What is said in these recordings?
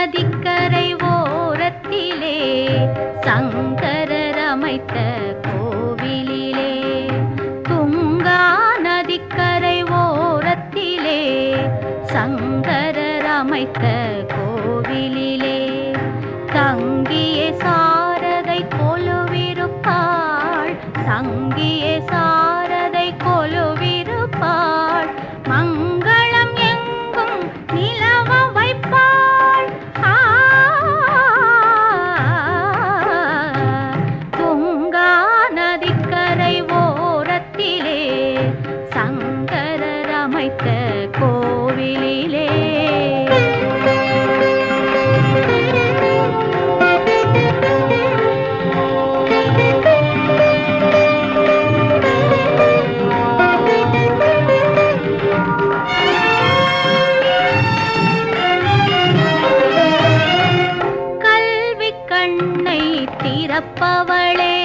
நதிக்கரை ஓரத்திலே சங்கரர் அமைத்த கோவிலிலே, துங்கா நதிக்கரை ஓரத்திலே சங்கரர் அமைத்த கோவிலிலே, தங்கிய சாரதை கொலுவிருப்பாள், தங்கிய சாரதை கொலுவிருப்பாள், மங்களம் எங்கும் நிலவ வைப்பாள். துங்கா நதிக்கரை ஓரத்திலே சங்கரர் அமைத்த கோவிலிலே. திறப்பவளே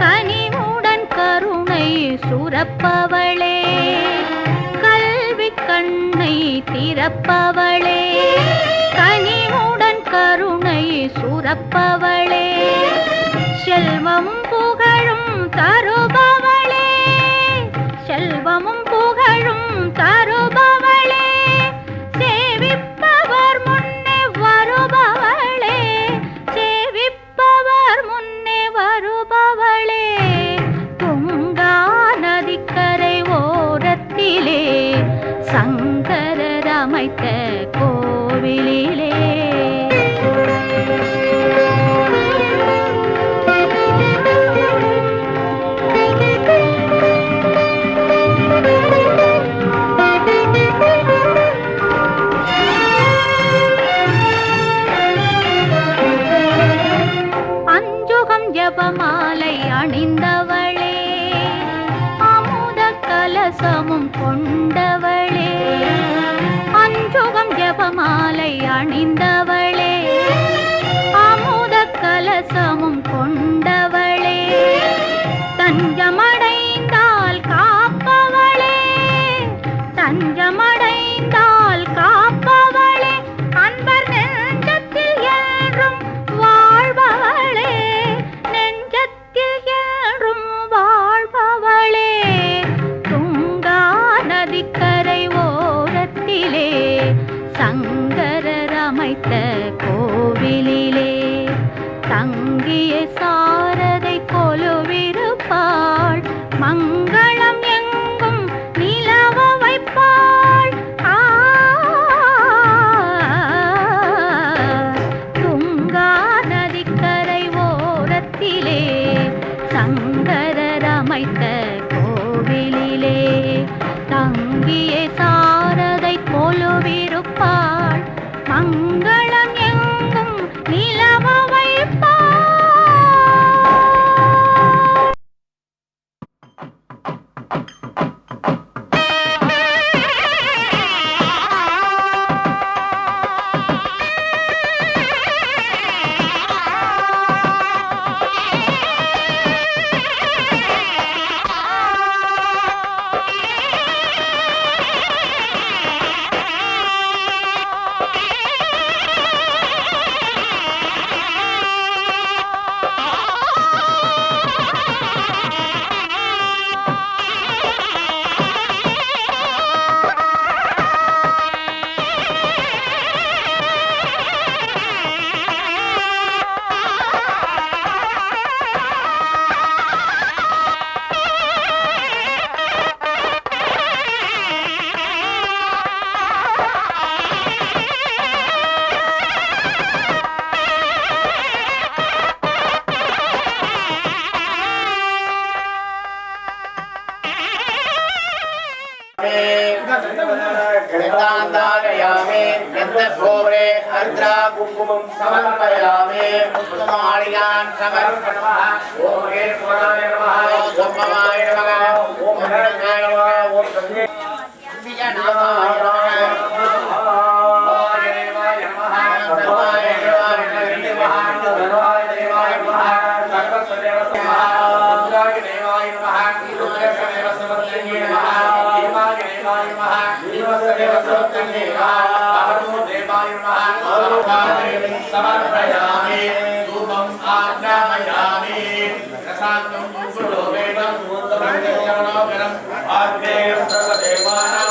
கனிவுடன் கருணை சுரப்பவளே, கல்வி கண்ணை திறப்பவளே கனிவுடன் கருணை சுரப்பவளே, செல்வமும் புகழும் தருபவளே, செல்வமும் புகழும் தருபவளே, சேவிப்பவர் முன்னே வருபவளே, சேவிப்பவர் முன்னே வருபவளே, துங்கா நதிக்கரை ஓரத்திலே சங்கரர் அமைத்த கோவிலிலே. ஜபமாலை அணிந்தவளே, அமுத கலசமும் கொண்டவளே, அஞ்சுகம் ஜபமாலை அணிந்தவளே, அமுத கலசமும் கொண்டவளே, தஞ்சமடைந்தால் காப்பவளே, தஞ்சமடைந்தால் காப்பவளே, அன்பர் நெஞ்சத்தில் என்றும் வாழ்பவளே, நெஞ்சத்தில் என்றும் வாழ்பவளே, துங்கா நதிக்கரை ஓரத்திலே சங்கரர் அமைத்த கோவிலிலே, தங்கிய சாரதை கொலுவிருப்பாள், மங்களம் எங்கும் நிலவ வைப்பாள். துங்கா நதிக்கரை ஓரத்திலே சங்கரர் அமைத்த கோவிலிலே, தங்கிய சாரதை கொலுவிருப்பாள், மங்களம் எங்கும் நிலவ வைப்பாள். समर्पयामि पुष्पमाल्यान् समर्पयामः। ओम हेश्वराय नमः, ओम सोमवाय नमः, ओम हिरण्याय नमः, ओम विजयनाथाय नमः, ओम देवाय नमः, सर्वाय देवाय नमः, सर्वाय देवाय नमः, सर्वदेव नमः, रुद्राय देवाय नमः, रुद्रदेव समर्पयामि नमः, देवाय देवाय नमः, देवदेव समर्पयामि नमः, देवाय नमः। समर्पयामि धूपम् आज्ञापयामि प्रसादं सुलोभेनं मूर्तमन्यमनोकरम् आग्नेयं सर्वदेवानां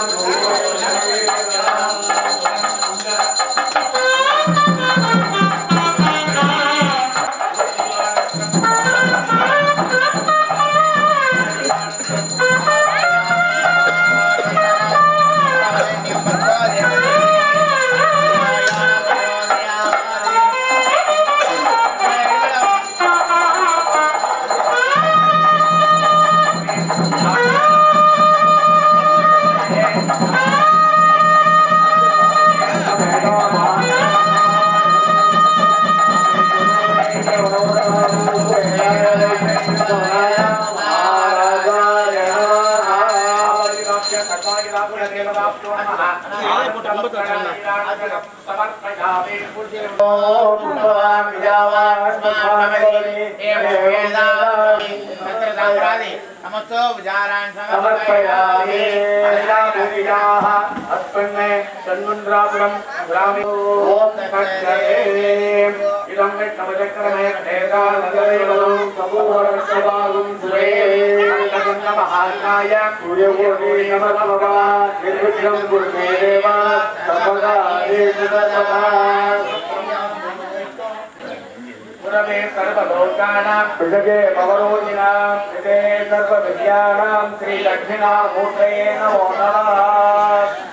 पुरमे सर्वलोकानां पृथगे भवरोगिणां हृदे सर्वविद्यानां श्रीदक्षिणामूर्तये नमो नमः।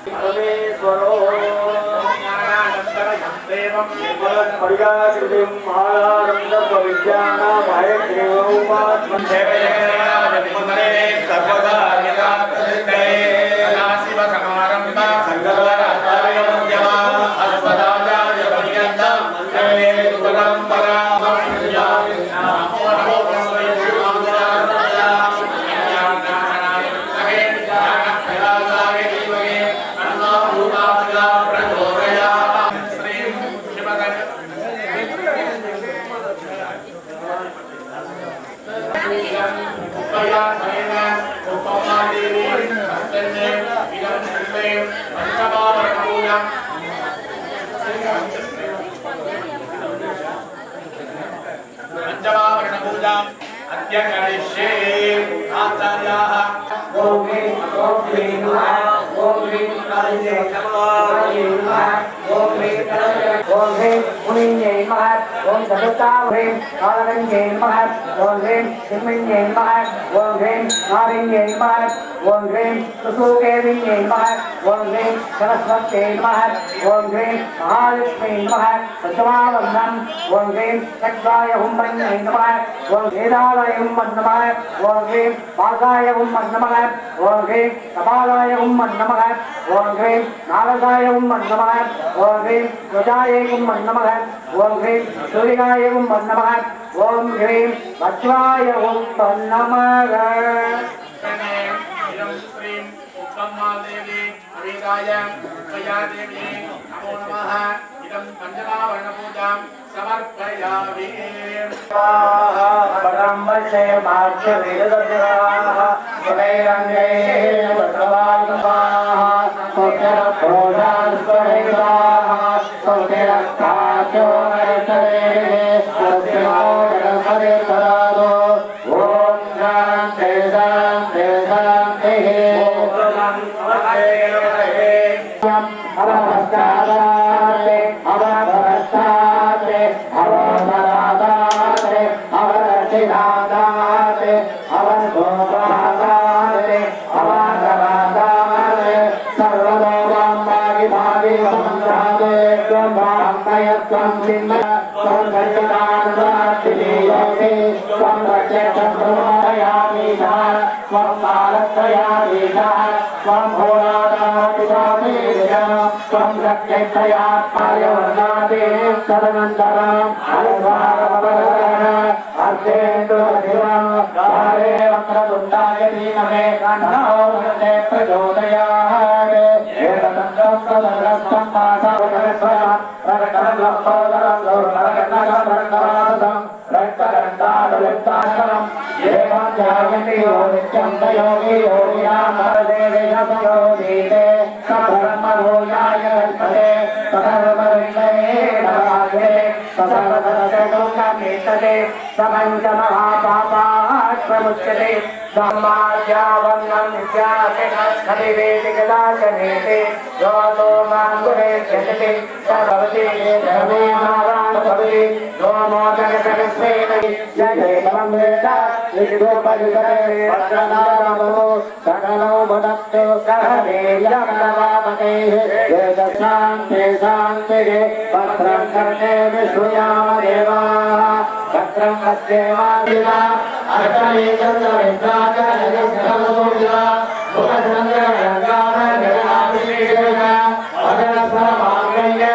परमेश्वरो ज्ञानानन्दमयं देवं परिगाकृतिं महारारं सर्वविद्यानां हयग्रीवरूपात्मं देवयज्ञानविमुक्ते सर्वदा यदा प्रसिद्धे सदाशिवसमारम्भा शङ्कराचार्यमध्यमा अस्मदाचार्य पर्यन्तं वन्दे परम्परा। पंचमावरणपूजाम् अद्य करिष्ये आचार्याः ओम ह्रीं नमः ओम ह्रीं कालिये नमः ओम ह्रीं मुनिये नमः ओम सदता ह्रीं कालगंगे नमः ओम ह्रीं सिंहिये नमः ओम ह्रीं नारिये नमः ओम ह्रीं सुसूकेविये नमः ओम ह्रीं सरस्वत्यै नमः ओम ह्रीं महालक्ष्मी नमः पंचमावरणम् ओम ह्रीं चक्राय हुम्मन्यै नमः ओम वेदालय हुम्मन् नमः ओम ह्रीं पासाय हुम्मन् नमः ओम ह्रीं कपालाय हुम्मन् नमः ओम ह्रीं नारदाय हुम्मन् नमः ओम ह्रीं ध्वजाय हुम्मन् नमः ओम ह्रीं सूर्याय हुम्मन् नमः ओम ह्रीं वज्राय हुम्मन् नमः। श्रीं उत्तमादेवी अवीराय उपयादेवी नमो नमः। इदं पंचमावरणपूजां समर्पयामि। परामर्शे मार्च्य वेददर्शनाः सुरैरङ्गैः वस्त्रवायुवाः सौख्यरभोजास्वरेदाः सौख्यरक्षाचोरसरेः सौख्यमागणसरे तरादो ॐ शान्ति शान्ति शान्तिः। अवनश्चादाते अवनश्चाते अवनरादाते अवनशिरादाते अवनशोभादाते अवनरादाते सर्वलोकां भागि भागि संग्रामे त्वं भामयत्वं चिन्मय त्वं सच्चिदानन्दात्मियोऽसि त्वं प्रत्यक्षं ब्रह्मयामीशः त्वं कालत्रयामीशः त्वं भोरादातिशामीशः त्वं प्रत्यक्षयात्मार्यवर्णादि तदनन्तरम् अलभारपरः अर्धेन्दुरधिवं काले वक्रतुण्डाय धीमहि तन्नो भगवते प्रचोदयात्। एतदन्तं तदग्रस्तं मासावकरस्वयं प्रकटलम्बोदरं गौरवकर्णकर्णकरादं रक्तगन्धादलिप्ताशरम् एवं ध्यायति यो नित्यं स योगी योगिनामदेवेशयोगीते स ब्रह्मभूयाय कल्पते तदर्वरिणये ससर्वदशलोकमेतते प्रपञ्चमहापापात् प्रमुच्यते धर्माद्यावन्नं विद्याते खलिवेदिकदाचनेते योतो माङ्गुरेष्यते सर्वति धर्मे नारायणभवे यो मोदकसकस्वेन जय बलं वेद विदुपरितरे वज्रनामो सकलो मदत्तो सहदेव्यमनवामते वेदशान्ते शान्तिरे भद्रं कर्णे विश्वयामदेवाः भद्रं पश्येमादिना अर्चने चन्द्रविद्राजनयज्ञलोकिला भुवनचन्द्रगङ्गामगणाभिषेकेन अजरसरमाङ्गल्य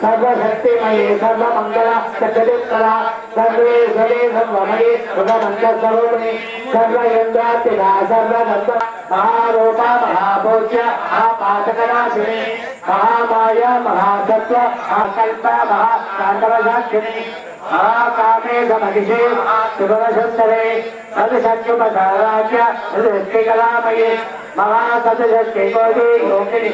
सर्वशक्तिमयी सर्वमंगल सचरित्रा सर्वेश्वरी सर्वमयी सुखमंगलस्वरूपिणी सर्वयन्द्रात्मिका सर्वदत्त महारूपा महापूज्य महापातकनाशिनी महामाया महासत्व महाकल्प महाकांडवसाक्षिणी महाकामे समधिषे सुभवसुन्दरे सदशक्युपसाराज्य सदशक्तिकलामयी महासदशक्तिकोटि योगिनी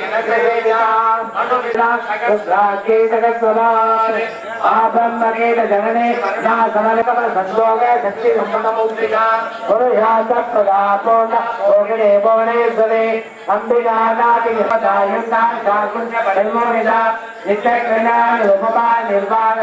जनने संयोग शक्ति संपन्नमूर्तिका पुरुषार्थप्रदापूर्ण योगिने भुवनेश्वरे अंबिका नाटिका शाकुंज परिमोहिता नित्यक्रिया निरुपमा निर्वाण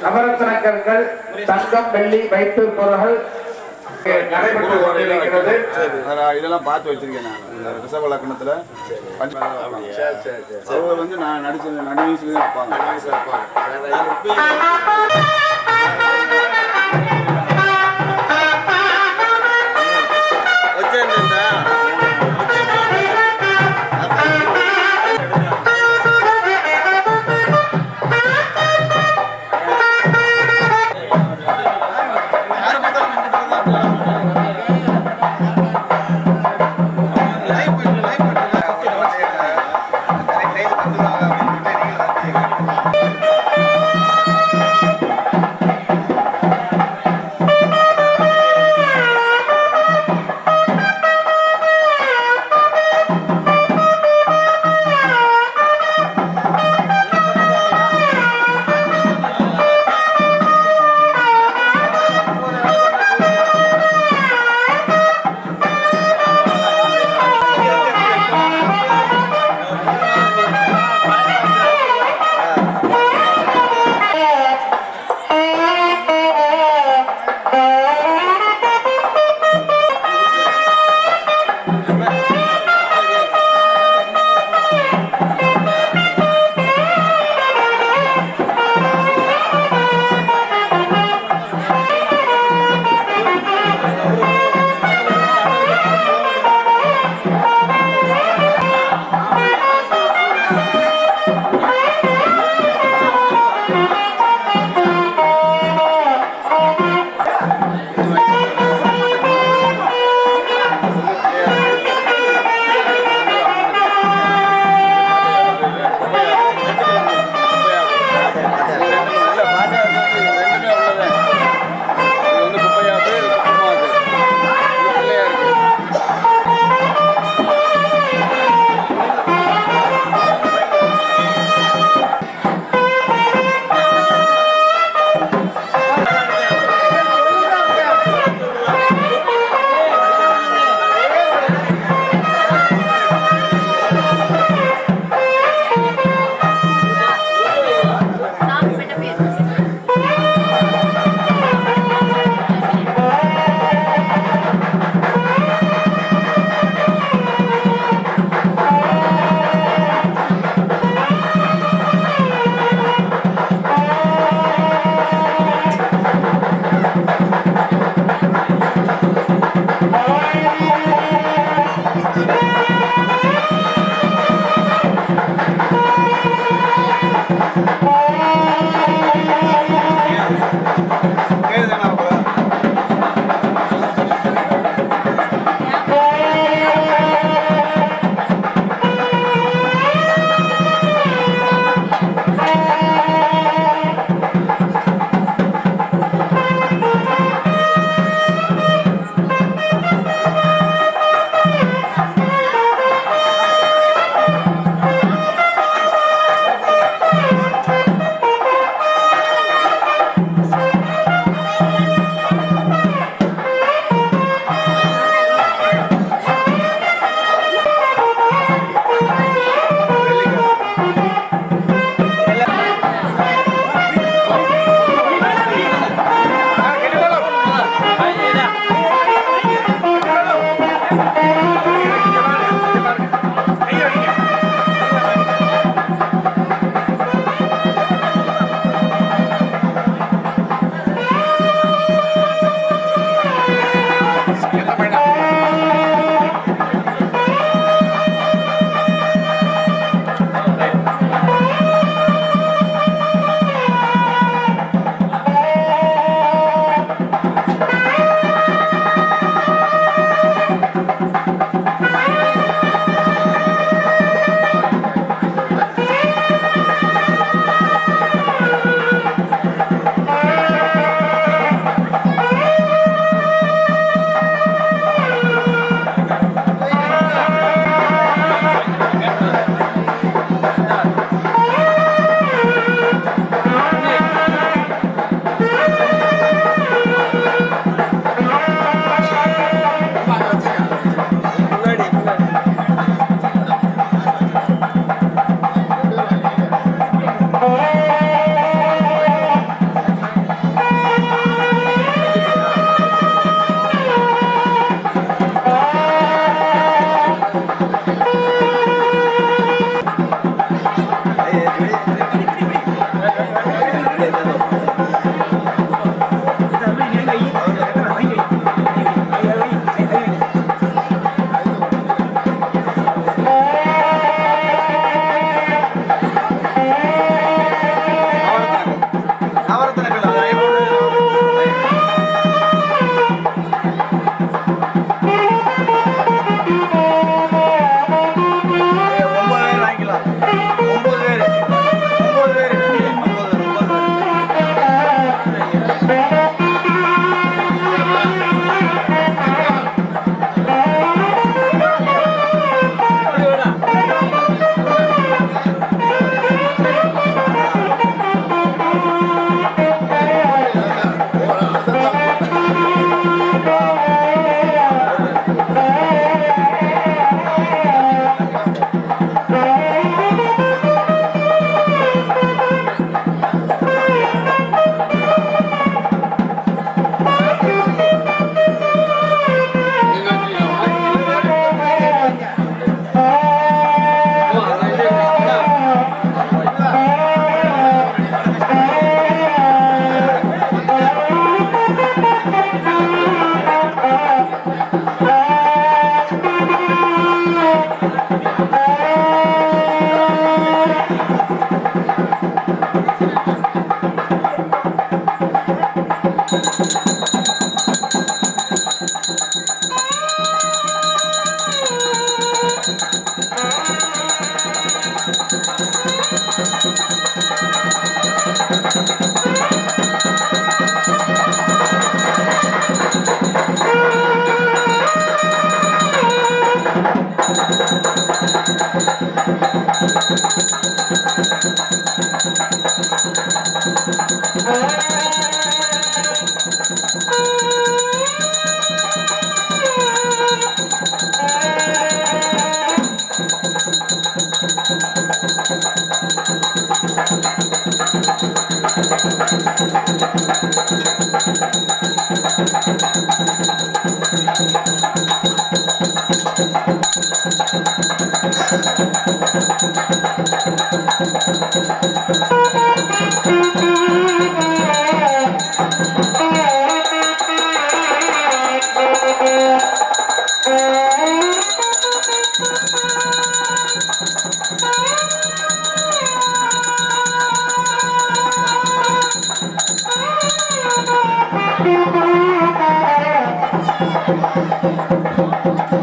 நவரத்னக்கற்கள், தங்கம், வெள்ளி, வைத்தூர் பொருள்கள் நடைபெற்று கொண்டிருக்கிறது. இதெல்லாம் பார்த்து வச்சிருக்கேன் நான் ரிசர்வ் லக்கணத்துல அவர் வந்து நான் நடிச்ச நடிகை இருப்பாங்க.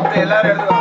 அப்படியே எல்லாரும் எடுத்துக்கலாம்.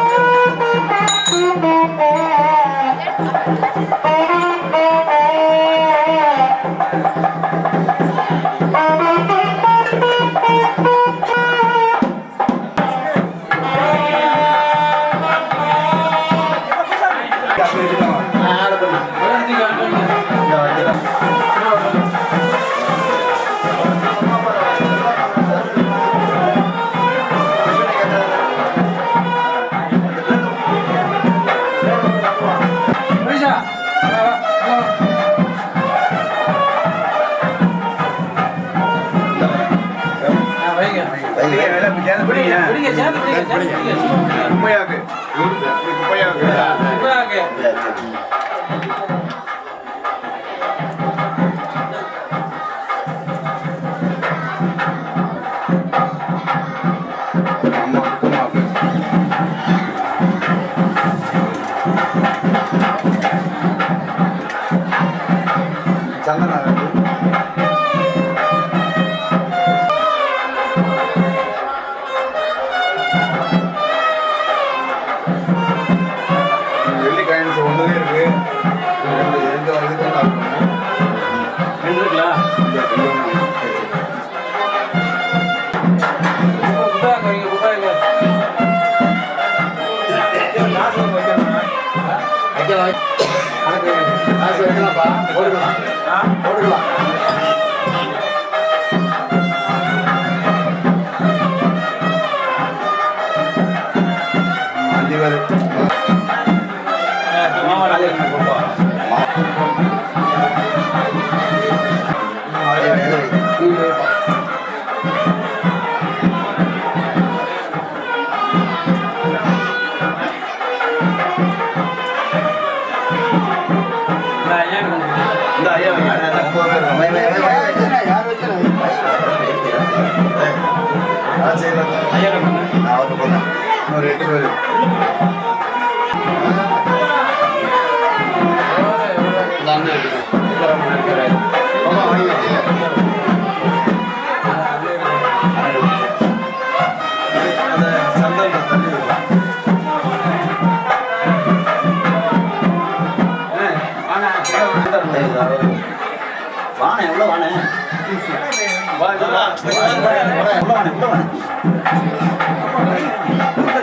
வாணே எவ்வளோ வாணே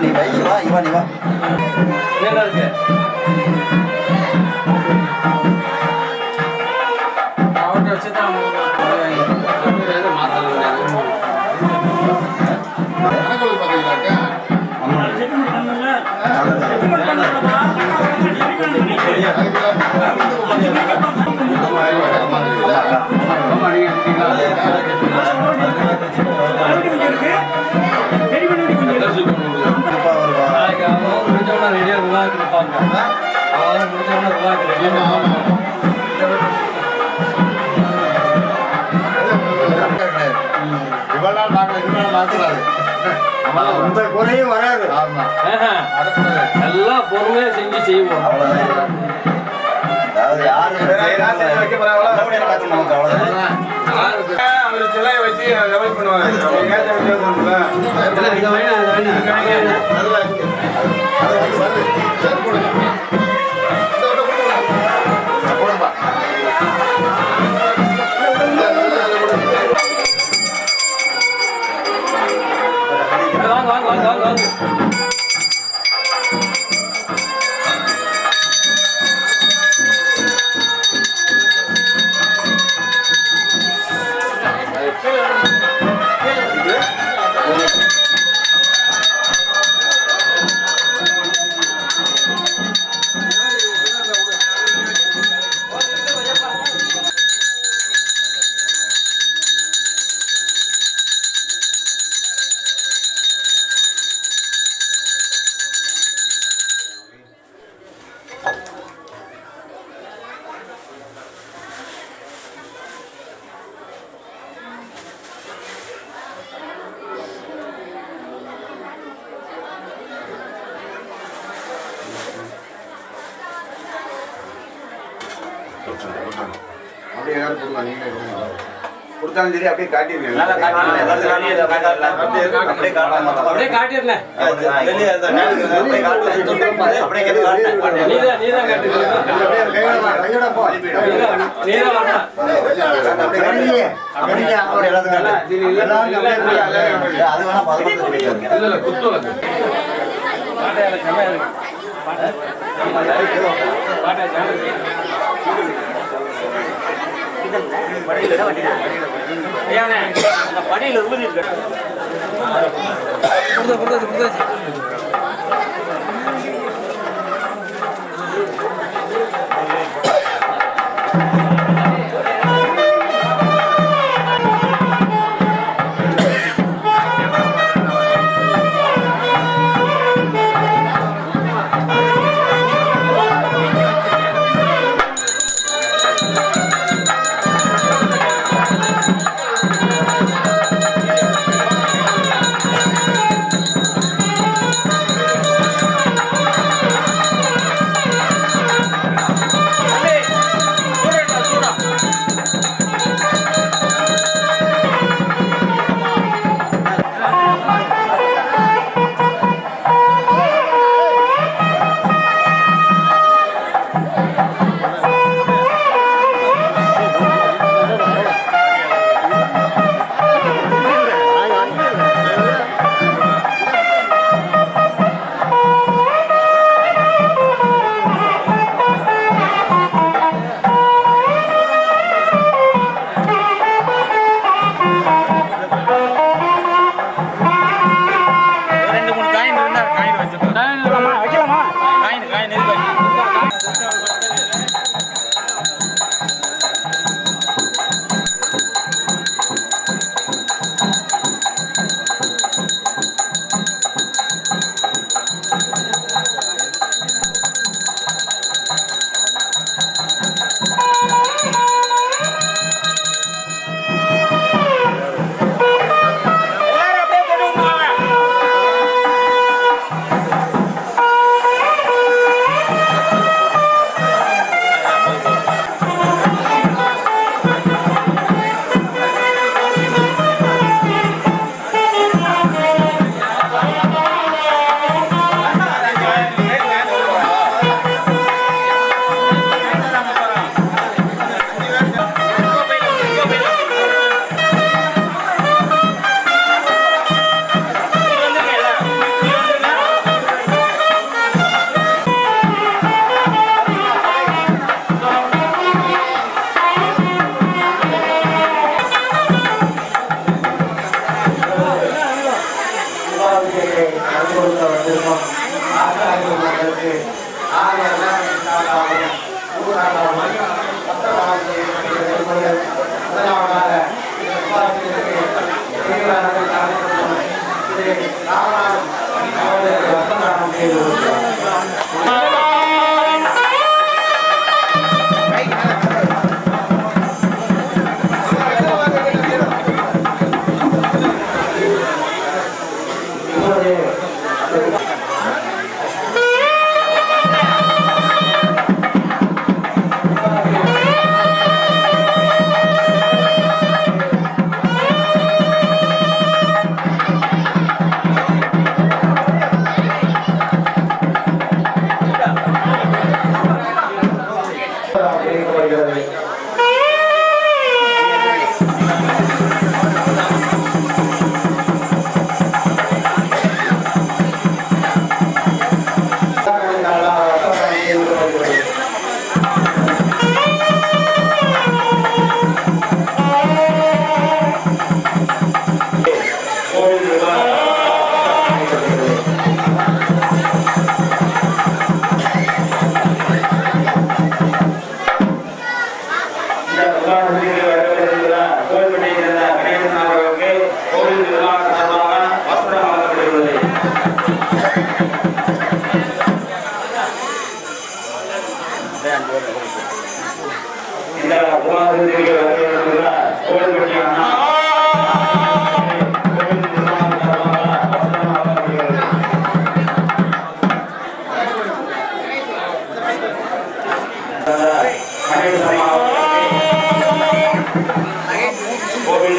நீ வை வா இவா நீ வா என்ன இருக்கு அவர்கிட்ட வச்சு தான் குறையும் வராது. எல்லாம் பொறுமையா செஞ்சு செய்வோம். அதாவது யாரு வைக்க போறாங்களோ நமக்கு அவ்வளவுதான். அவர் சிலையை வச்சு லெவல் பண்ணுவாங்க. அப்படியே யாரும் கொடுக்கலாம், நீங்களே கொடுங்க. கொடுத்தாலும் சரி அப்படியே காட்டிடுவேன். நல்லா காட்டிடுறேன். எல்லாத்தையும் காட்டி இதை காட்டலாம். அப்படியே காட்டாம அப்படியே காட்டிடுறேன். வெளியே அந்த அப்படியே காட்டலாம். அப்படியே கேட்டு காட்டலாம். நீதான் காட்டுறீங்க. நீதான் வரணும். அப்படியே எல்லாத்தையும் காட்டு. அது வேணா பதப்படுத்த சொல்லிட்டாங்க. இல்ல இல்ல குத்து வழக்கு. படியில உறுதி இருக்கு. கோவில்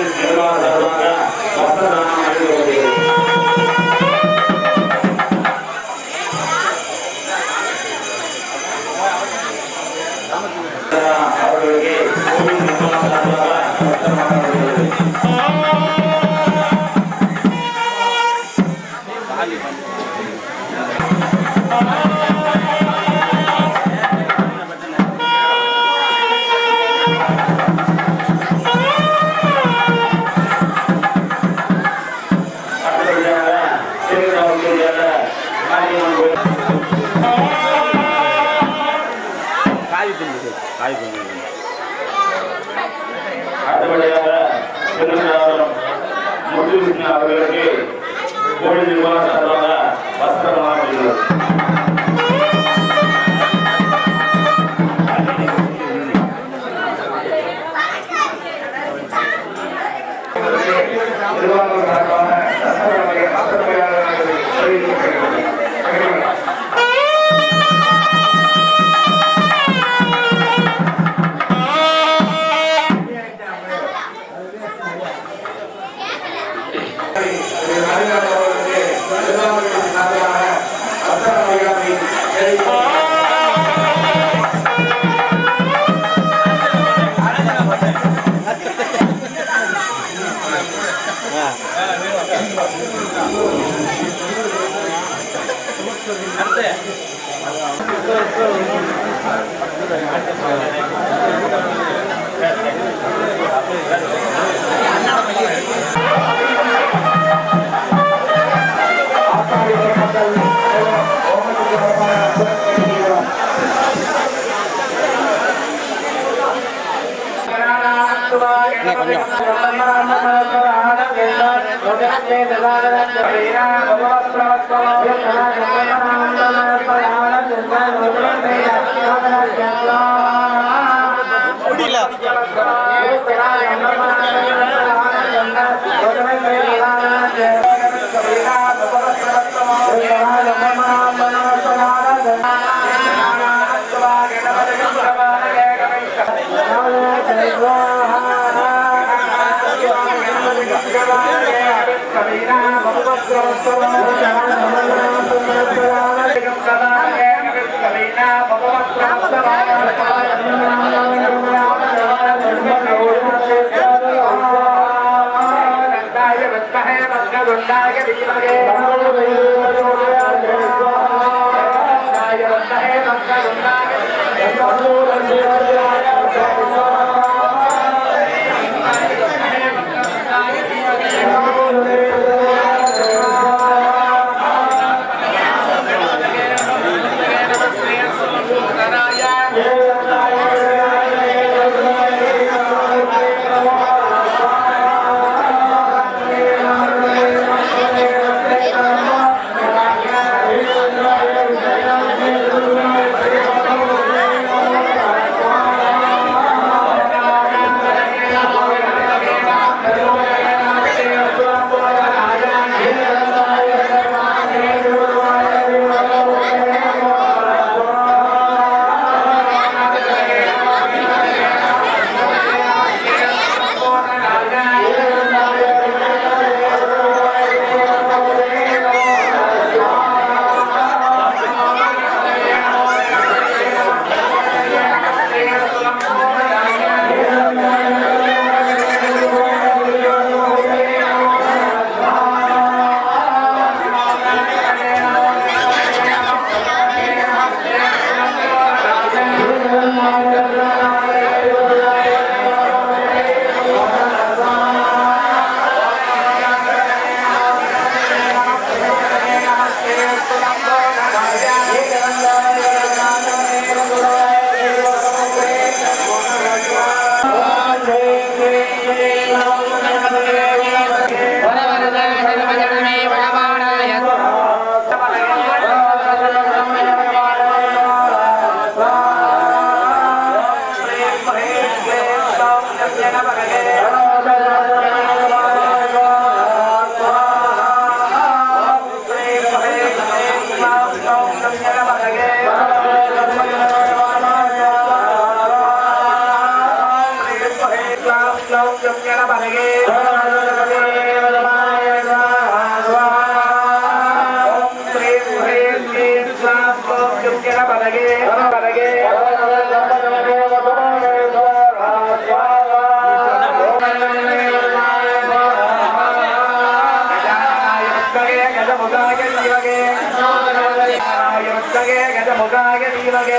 அடுத்தபடியாக திருநாவரம் முத்துகிருஷ்ண அவர்களுக்கு கோழி நிர்வாக சார்பாக வஸ்திரம் வழங்கப்படுகிறது. நிர்வாகம் சார்பாக गजमुखाय धीमहि गणपतये गजमुखाय धीमहि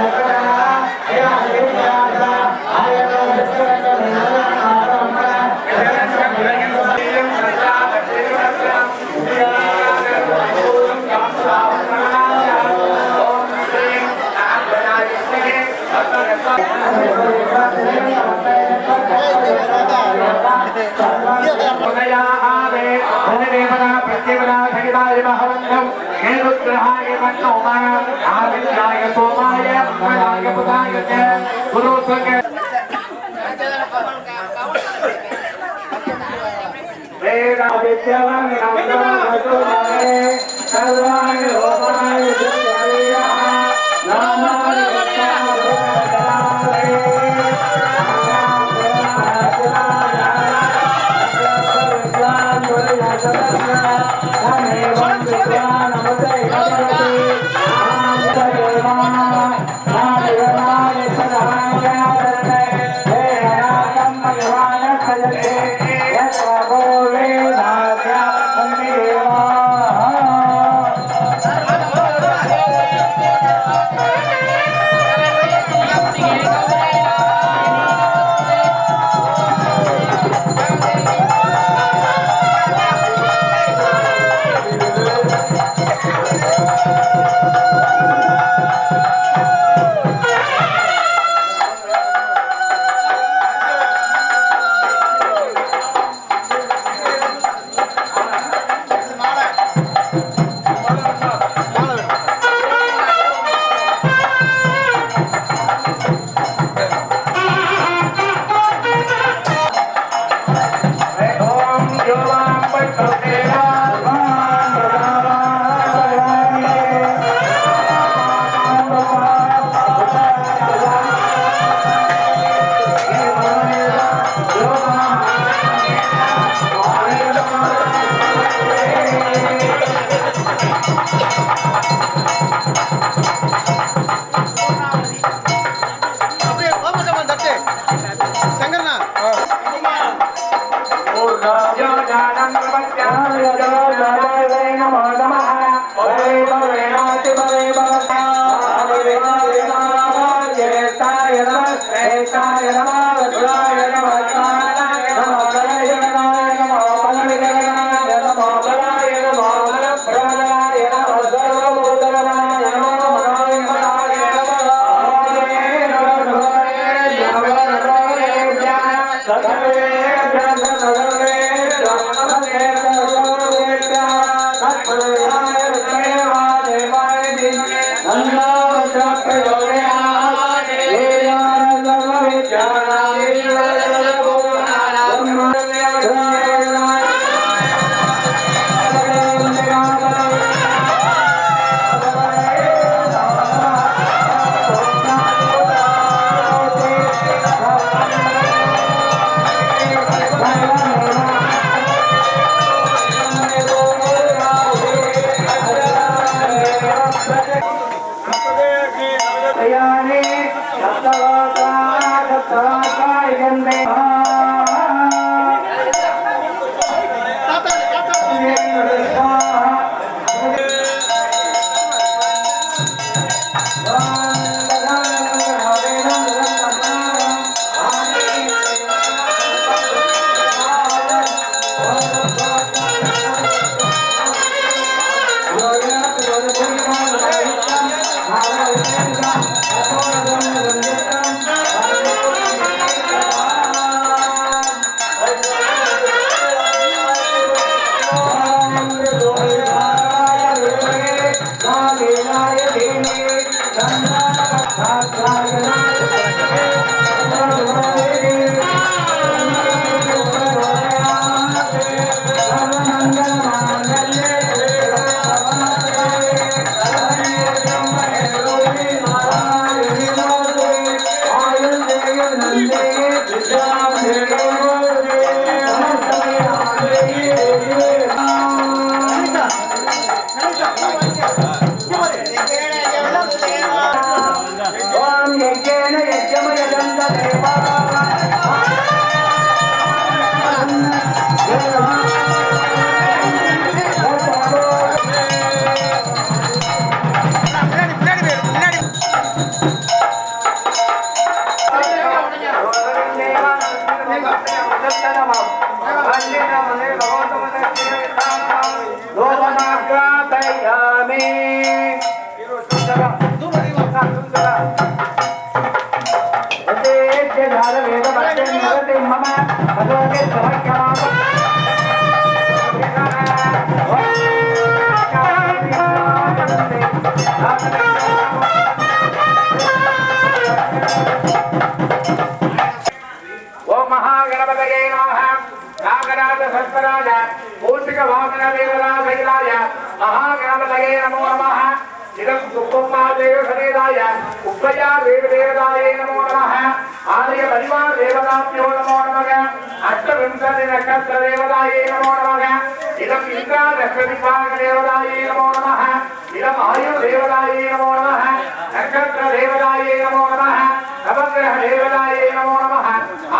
Thank you. हेरुग्रहाय मन्नोमा आदित्याय सोमाय मंगलाय बुधाय च गुरुत्वके वेदादित्यवान् नमोऽस्तुते सर्वाय होमाय दिव्याय नामाय Jaya ओम महागणपतये नमः नागराज सर्पराज मूषिक वाहन देवराज महागणपतये नमो नमः इदं सुकुम्मा देव समेदाय उपया देवदेवताये नमो नमः आर्य परिवार देवताभ्यो नमो नमः अष्टविंशति नक्षत्र देवताये नमो नमः इदं इंद्रा नक्षत्रविभाग देवताये नमो नमः इदं आयु देवताये नमो नमः नक्षत्र देवताये नमो नमः नवग्रह देवताये नमो नमः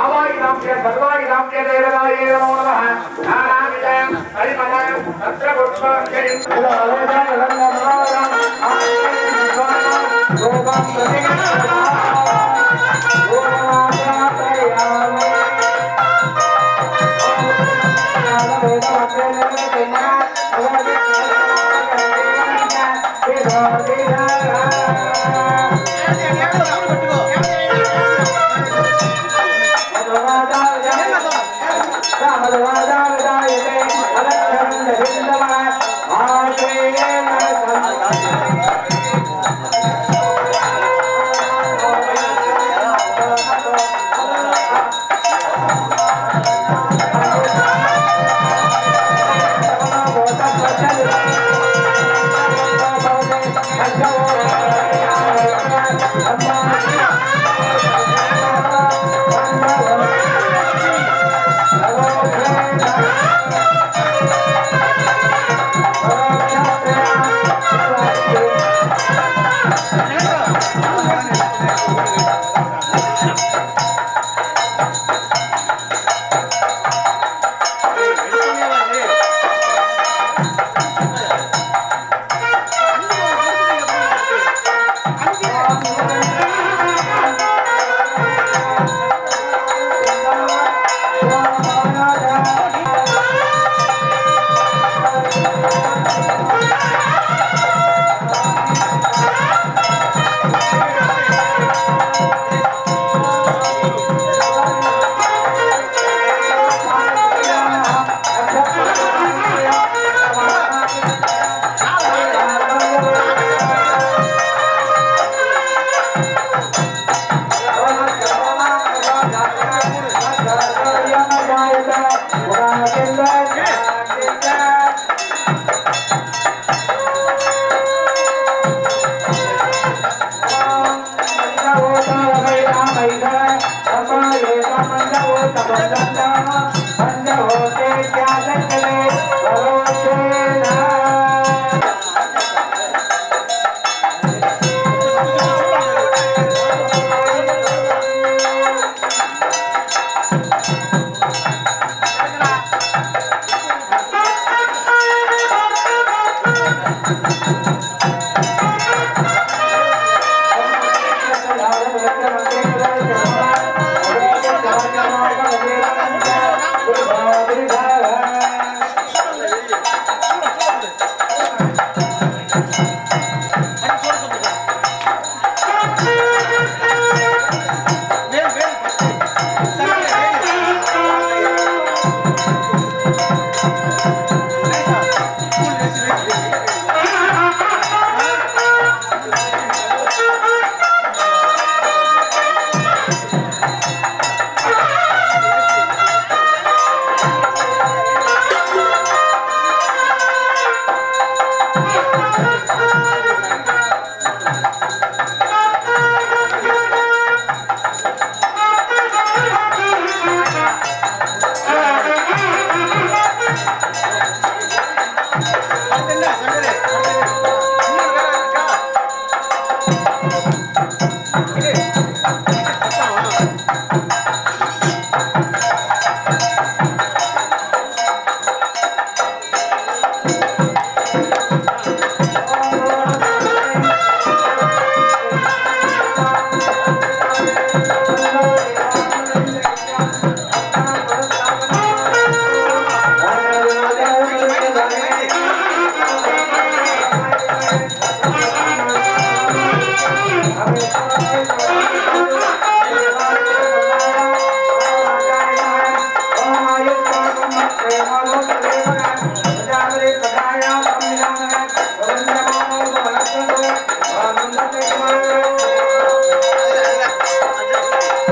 आवायुधाम्य सर्वायुधाम्य देवताये नमो नमः नानाविध परिमल पत्रपुष्पाञ्जलिं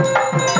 Thank you.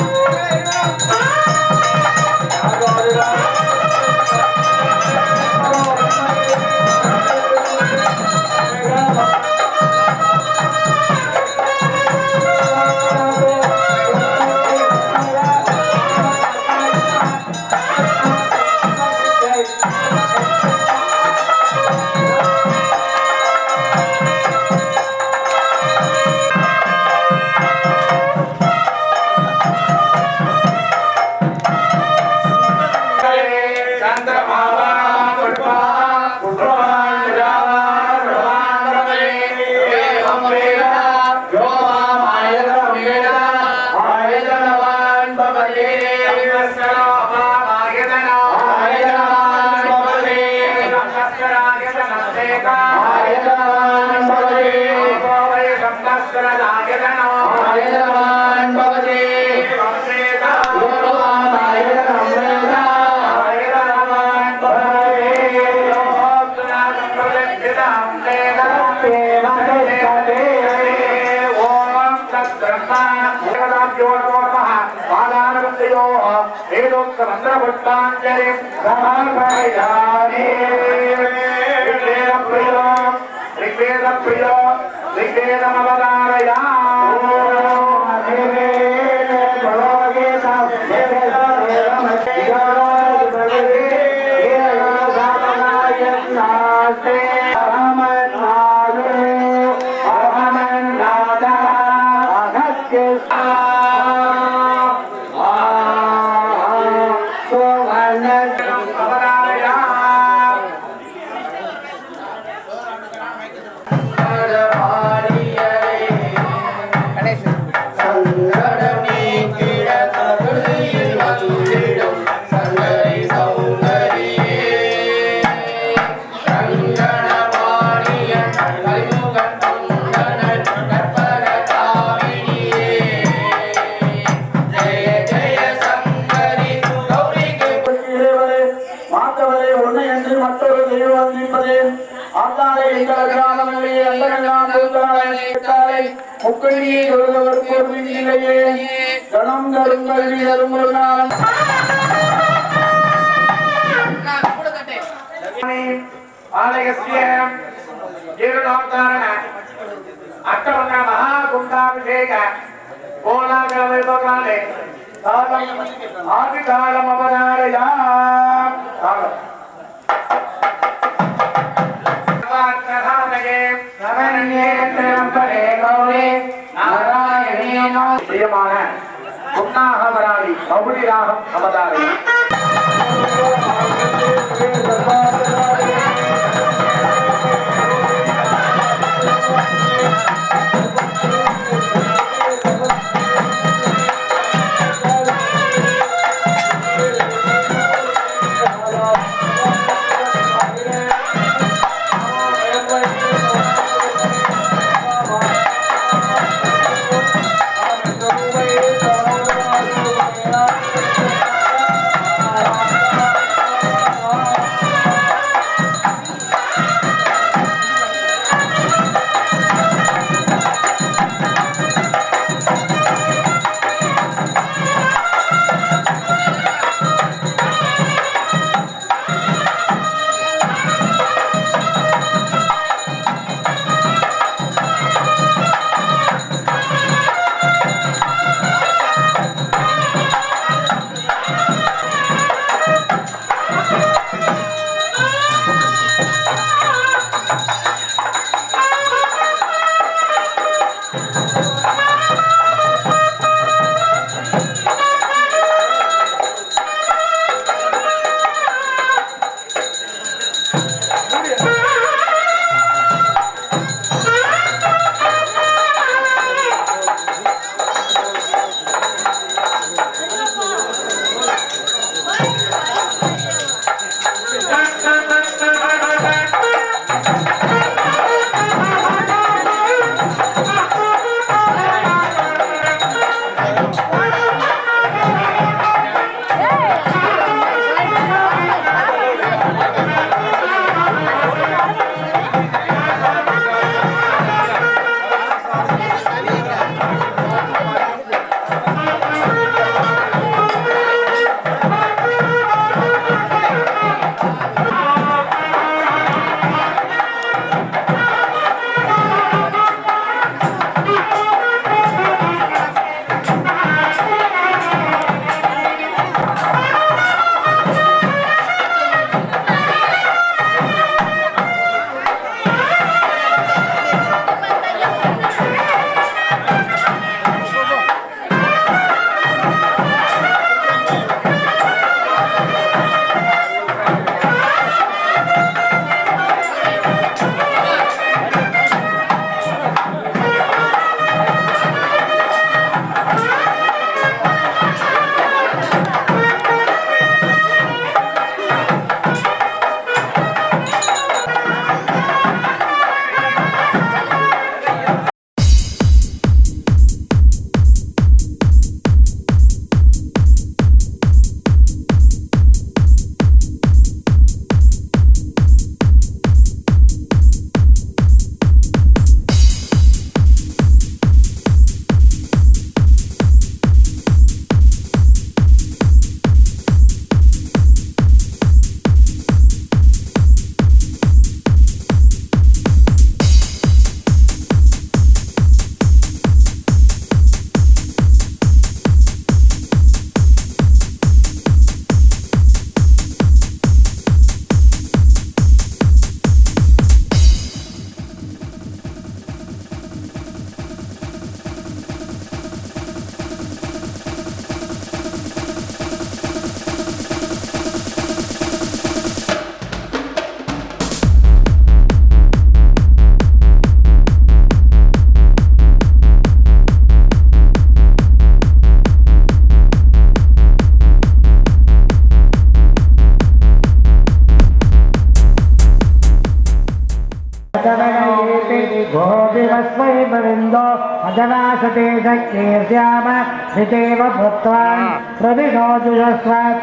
श्याम हितेव भूत्वान् प्रविनोजुषस्वात्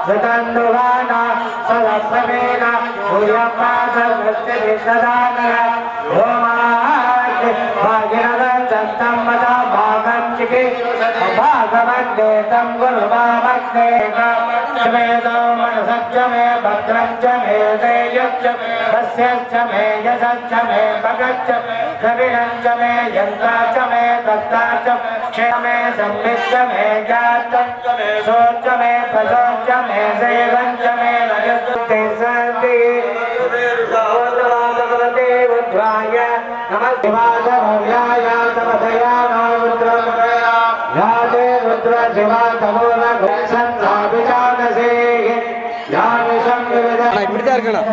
ृतन्दुवाना सदस्वेन भूयपादवृत्तिभिसदानय भागिरवचन्तं मदा भागच्चिके भागवद्गेतं गुरुवामग्ने स्वेदो मनसच्च मे भद्रञ्च मे सेयुश्च तस्यश्च मे यशश्च मे भगच्च द्रविणञ्च मे यन्त्राच मे दत्ताच क्षेमे संविच्च मे ज्ञातञ्च मे शोच मे प्रसोच मे सेवञ्च मे नयते सन्ति भगवते बुद्ध्वाय नमस्ते वासभव्याय समधयानो रुद्रमया याते रुद्र शिवा तमोन गुणसन्धापिजानसे यानिशं विविध இப்படிதான் இருக்கணும்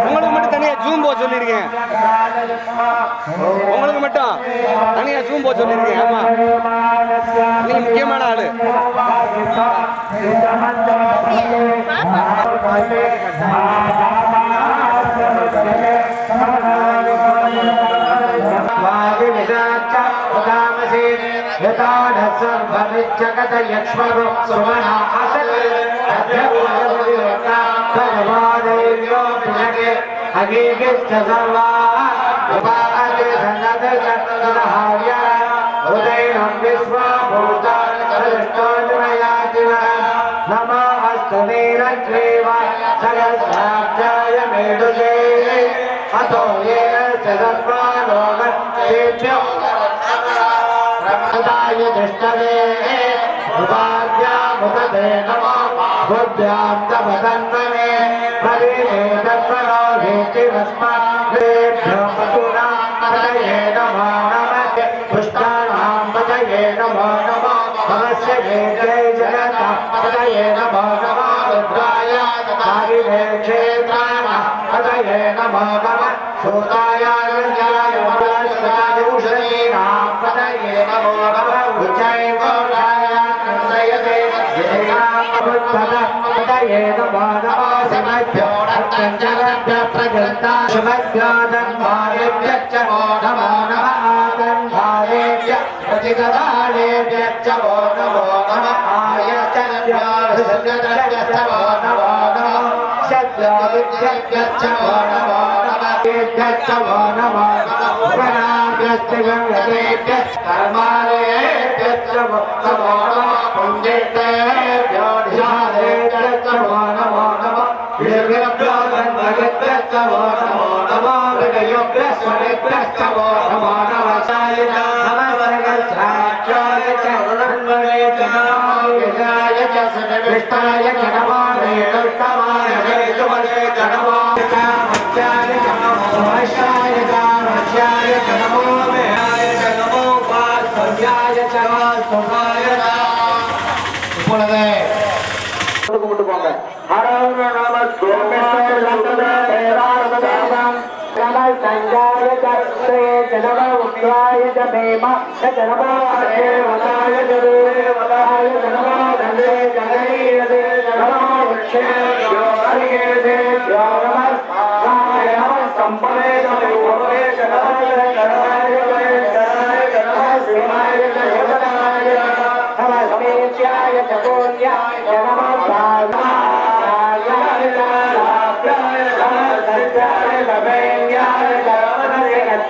உங்களுக்கு மட்டும் தனியா ஜூம் போக சொல்லிருக்கேன். உங்களுக்கு மட்டும் தனியா ஜூம் போக சொல்லிருக்கேன். ஆமா, நீங்க முக்கியமான ஆளு.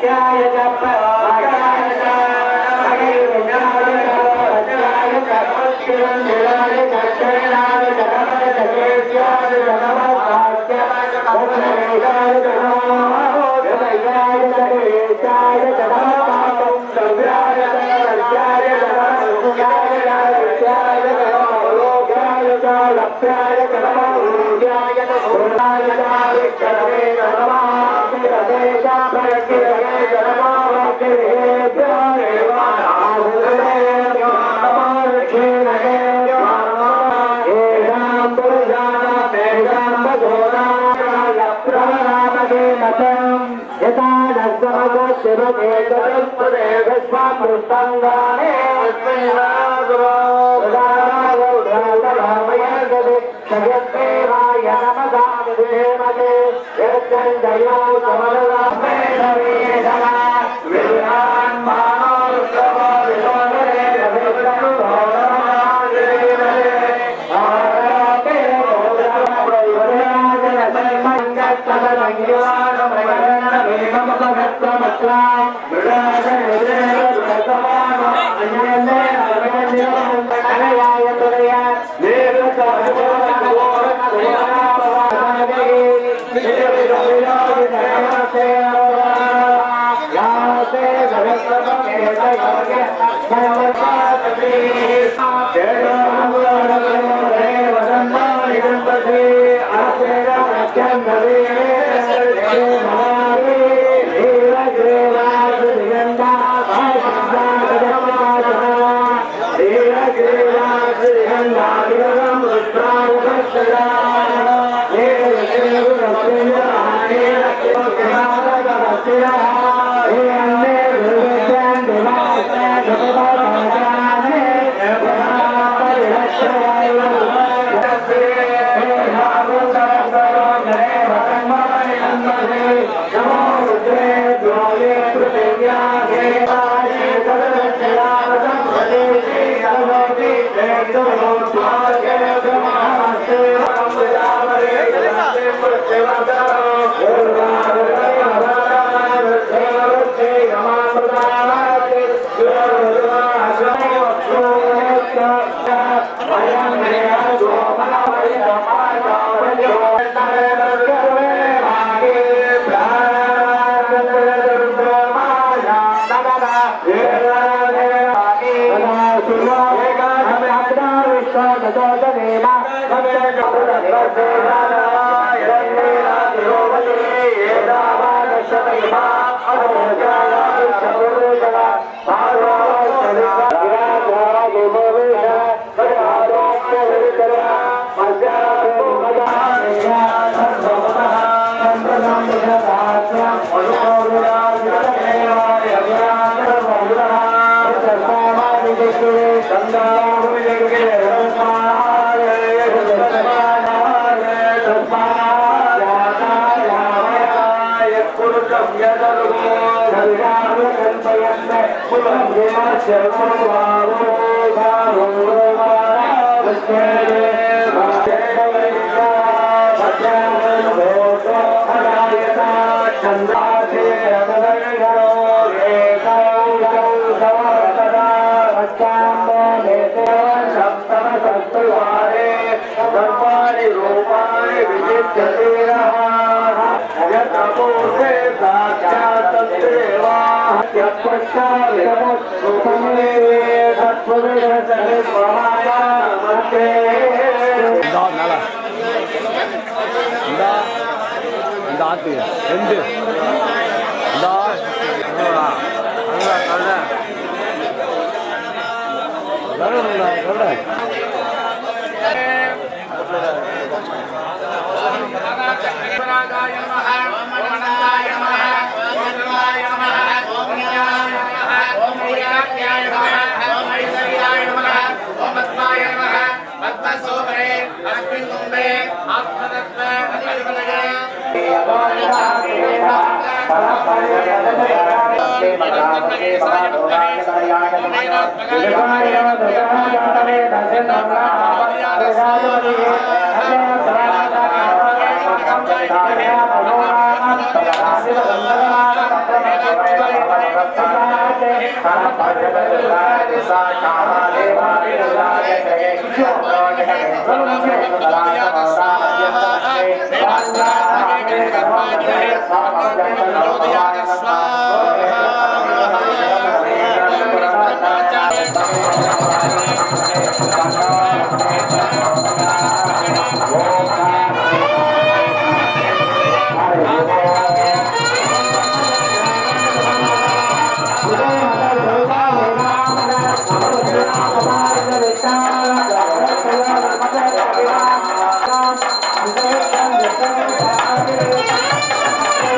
Jai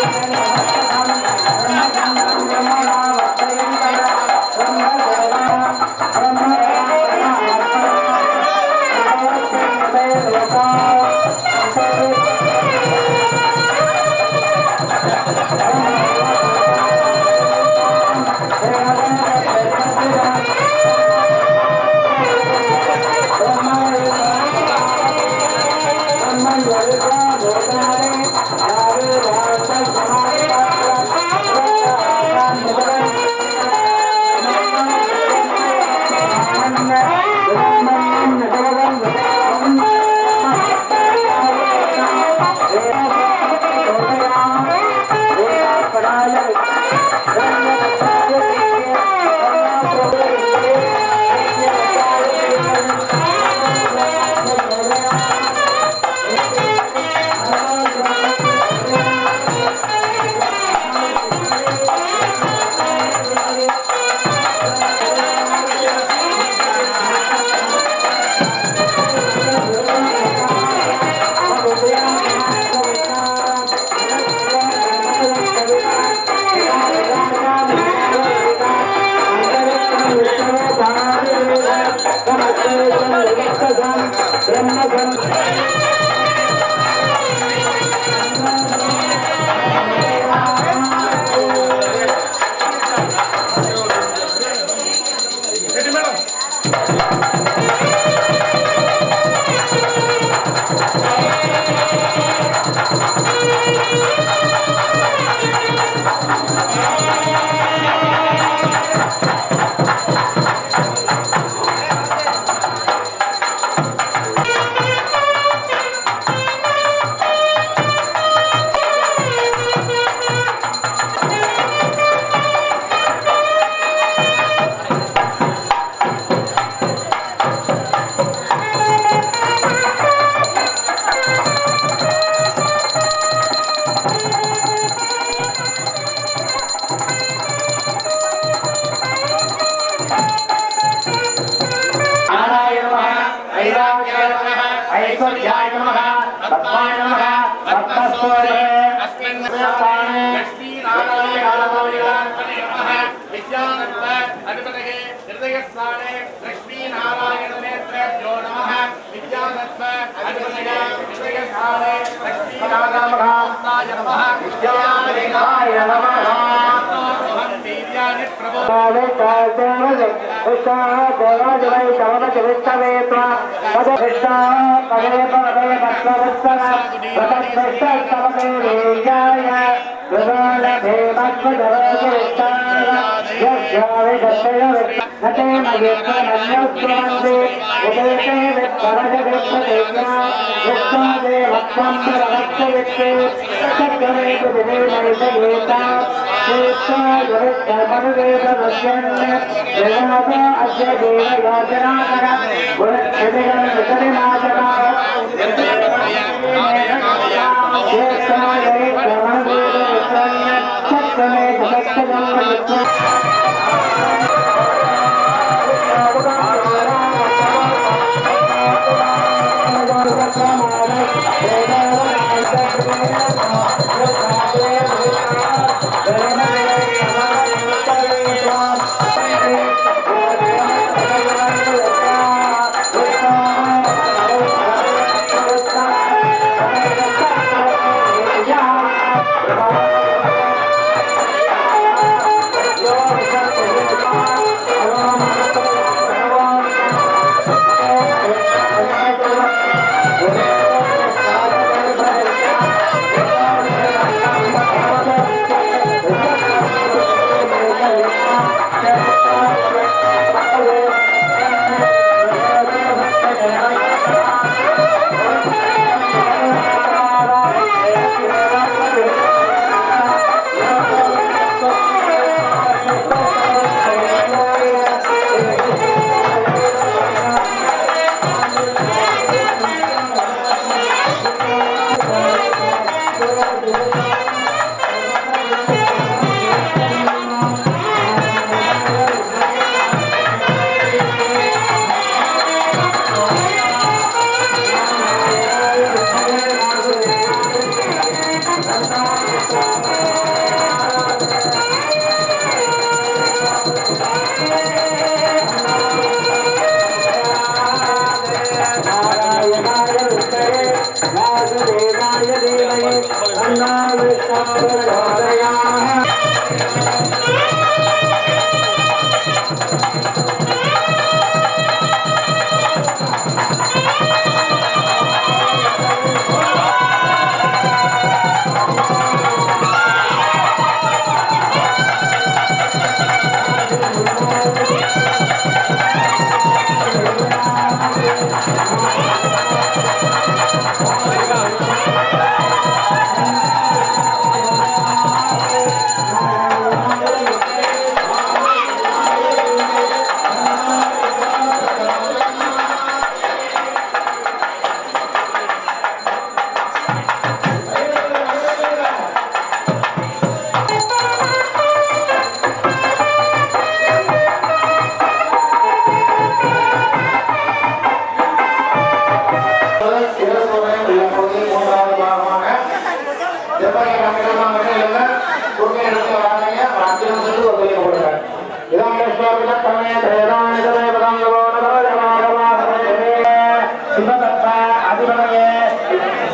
Thank you.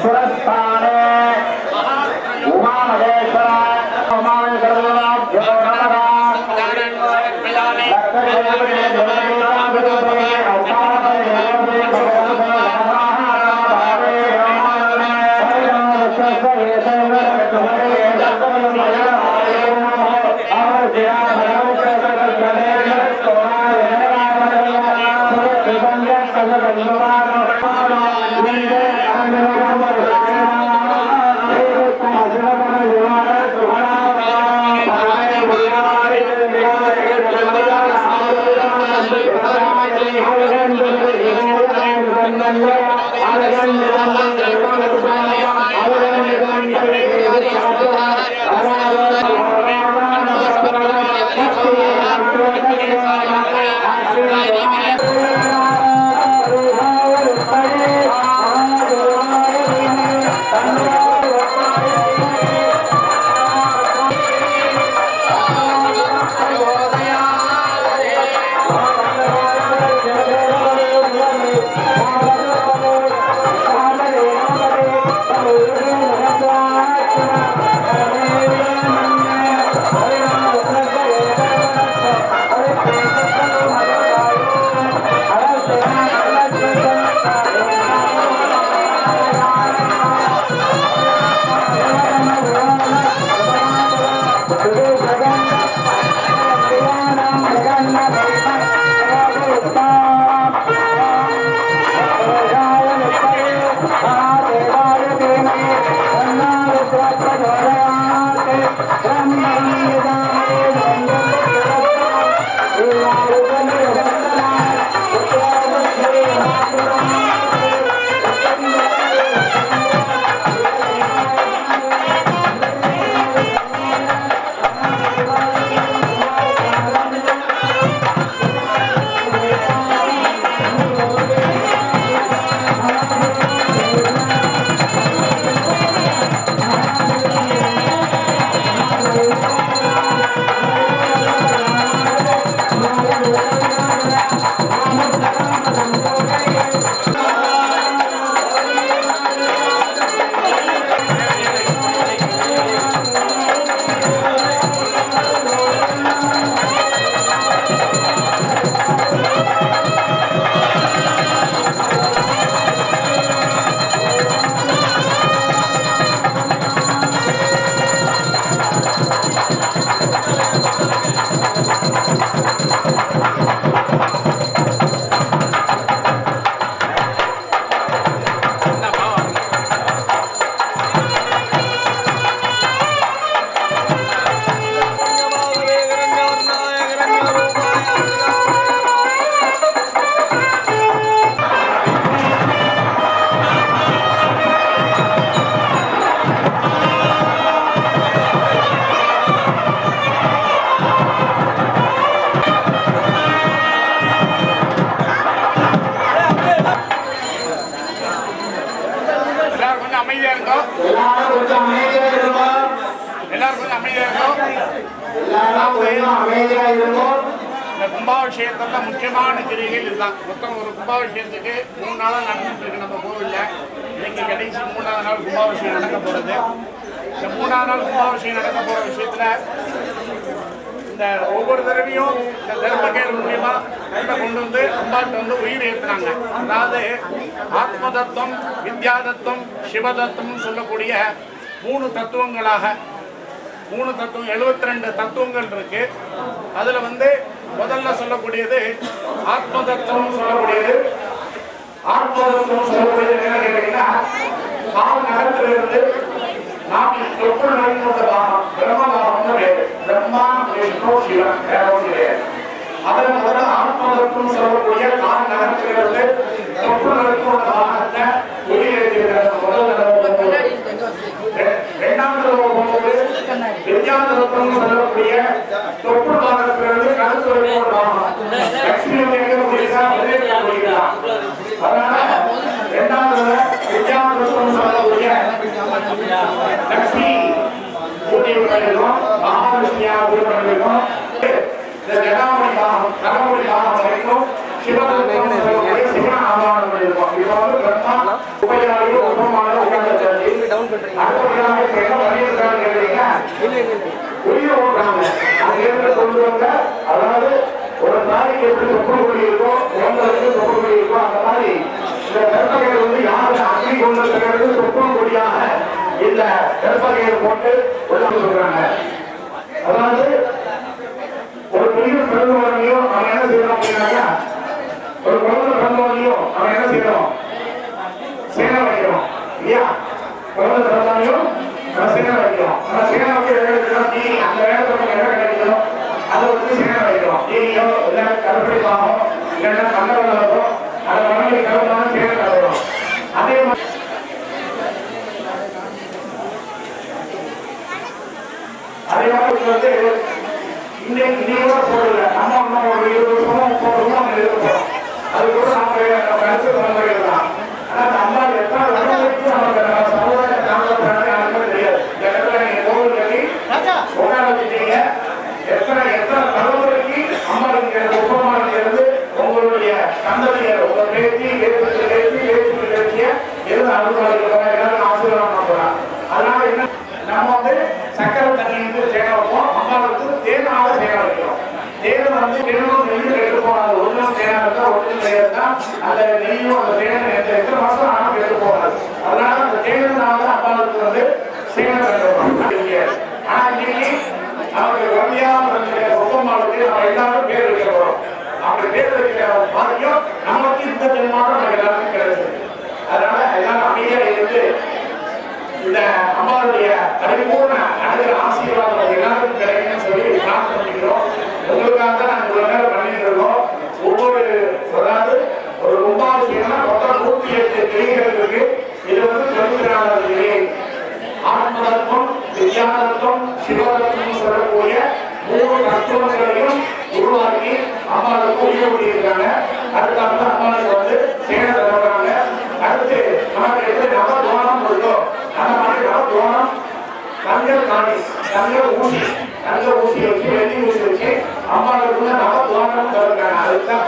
सुरस्थाने அமைதியா இருக்கும். எல்லாரும் கொஞ்சம் அமைதியா இருக்கும். எல்லாரும் கொஞ்சம் அமைதியா இருக்கும். எல்லாரும் கொஞ்சம் அமைதியா இருக்கும். இந்த கும்பாபிஷேகத்துல முக்கியமான கிரிகள் இதுதான். மொத்தம் ஒரு கும்பாபிஷேகத்துக்கு 3 நாளா நடந்துட்டு இருக்கு நம்ம கோவில்ல. இன்னைக்கு கடைசி 3ஆவது நாள் கும்பாபிஷேகம் நடக்க போறது. இந்த 3ஆவது நாள் கும்பாபிஷேகம் நடக்க போற விஷயத்துல இந்த ஒவ்வொரு தடவையும் இந்த தர்மகேள் மூலியமா கொண்டு வந்து அம்பாட்ட வந்து உயிர் ஏற்றுறாங்க. அதாவது ஆத்ம தத்துவம், வித்யா தத்துவம், சிவதத்துவம் சொல்லக்கூடிய 3 தத்துவங்களாக 3 தத்துவம் 72 தத்துவங்கள் இருக்கு. அதுல வந்து முதல்ல சொல்லக்கூடியது ஆத்ம தத்துவம் சொல்லக்கூடியது. ஆத்ம தத்துவம் சொல்லக்கூடியது என்ன கேட்டீங்கன்னா, கால் நகரத்திலிருந்து நாம் தொற்று நடைமுறை பிரம்மபாவம்னு பேரு. பிரம்மா, விஷ்ணு, சிவன் கிடையாது. அதன் முதல்ல ஆத்ம தத்துவம் சொல்லக்கூடிய கால் நகரத்திலிருந்து தொற்று நடைமுறை பாகத்தை உயிரிழக்கிறது. முதல் தடவை இரண்டாவது போகும்போது வித்யாதத்துவம் சொல்லக்கூடிய தொற்று பாகத்திலிருந்து கருத்து வரைக்கும் பாகம் லட்சுமி அதனால இரண்டாவது வித்யாதத்துவம் சொல்லக்கூடிய லட்சுமி ஊழியர்களும் மகாவிஷ்ணியா ஊழியர்களும் இந்த ஜடாமணி பாகம் கடவுளி பாகம் வரைக்கும் சிவதத்துவம் சொல்லக்கூடிய சிவ ஆவாரம் இருக்கும். இது வந்து பிரம்மா உபயாரி உபமான உபயோக அடுத்தபடியாக என்ன பண்ணியிருக்காங்க கேட்டீங்கன்னா, உயிர் ஓடுறாங்க. அது எப்படி கொண்டு வந்த, அதாவது ஒரு நாளைக்கு எப்படி தொப்புள் இருக்கும், உங்களுக்கு தொப்புள் இருக்கும், அந்த மாதிரி இந்த கற்பகைகள் வந்து யாரு அக்னி கொண்டு தொப்புள் கொடியாக இந்த கற்பகையை போட்டு சொல்றாங்க. அதாவது ஒரு பெரிய பிறந்தவனையும் அவன் என்ன செய்யணும் அப்படின்னாக்கா, ஒரு குழந்தை பிறந்தவனையும் அவன் என்ன செய்யணும், சேனை வைக்கணும் இல்லையா? குழந்தை பிறந்தாலையும் சேனை வைக்கணும். அந்த சேனை வைக்கிறோம் நீ அந்த நேரத்தில் என்ன கிடைக்கணும் அதை வச்சு சேனை வைக்கிறோம். நீயோ இல்லை கருப்படி பாகம் இல்லைன்னா கண்ணவர்களோ அதை மனைவி கலந்தாலும் சேனை கலவரும். அதே மாதிரி வந்து இன்னைக்கு நீங்களோட போடல நம்ம அம்மா ஒரு 20 வருஷமா 30 வருஷமா நம்ம இருக்கோம். அது கூட நம்ம கருத்து தலைமுறைகள் தான். ஆனா அந்த அம்மா எத்தனை வருஷம் நம்ம சமுதாய காரணம் யாருக்கும் தெரியாது. இந்த இடத்துல நீங்க கோவில் கட்டி உட்கார வச்சுட்டீங்க. எத்தனை தலைமுறைக்கு அம்மா இருக்கிறது உப்பமா இருக்கிறது உங்களுடைய சந்ததியர் உங்க பேச்சு பேச்சிய எதுவும் அனுபவம் எல்லாரும் ஆசீர்வாதம் பண்ணலாம். அதனால என்ன நம்ம வந்து சக்கரை தண்ணி வந்து சேர வைப்போம். அம்மாவுக்கு தேனால சேர வைக்கிறோம். தேனை வந்து தேனும் நெய்யும் கெட்டு போகாது. ஒன்றும் தேனா இருந்தா ஒன்றும் செய்யறதா அந்த நெய்யும் அந்த தேனை எத்தனை மாசம் ஆனால் கெட்டு போகாது. அதனால அந்த தேனால அம்மாவுக்கு வந்து சேனை கட்டுறோம். ஆனா இன்னைக்கு அவருக்கு ரம்யா ஒப்பமாவுக்கு நம்ம எல்லாரும் பேர் வைக்க போறோம். அப்படி பேர் வைக்கிற பாக்கியம் நமக்கு இந்த ஜென்மாவோட நம்ம எல்லாருக்கும் கிடைச்சது. அதனால எல்லாரும் அமைதியா இருந்து இந்த அம்மாவுடைய பரிபூர்ண அனுகிற ஆசீர்வாதம் எல்லாருக்கும் கிடைக்கும்னு சொல்லி பிரார்த்தனை பண்ணிக்கிறோம். உங்களுக்காக தான் நாங்கள் இவ்வளவு நேரம் பண்ணிட்டு இருக்கோம். ஒவ்வொரு அதாவது ஒரு கும்பாபிஷேகம்னா மொத்தம் 108 கிளைகள் இருக்கு. இது வந்து 24வது கிளை. ஆத்மதத்துவம், வித்யாதத்துவம், சிவதத்துவம் சொல்லக்கூடிய 3 தத்துவங்களையும் உருவாக்கி அம்மாவுக்கு உயிர் இருக்காங்க. அதுக்காக அம்மாவுக்கு வந்து சேனை தருவாங்க. அடுத்து நமக்கு எப்படி நவத்வாரம் இருக்கோ அந்த மாதிரி நவத்வாரம் தங்கல் காணி தங்க ஊசி வச்சு வெள்ளி ஊசி வச்சு அம்மாவுக்கு நவத்வாரம் தருவாங்க. அதுதான்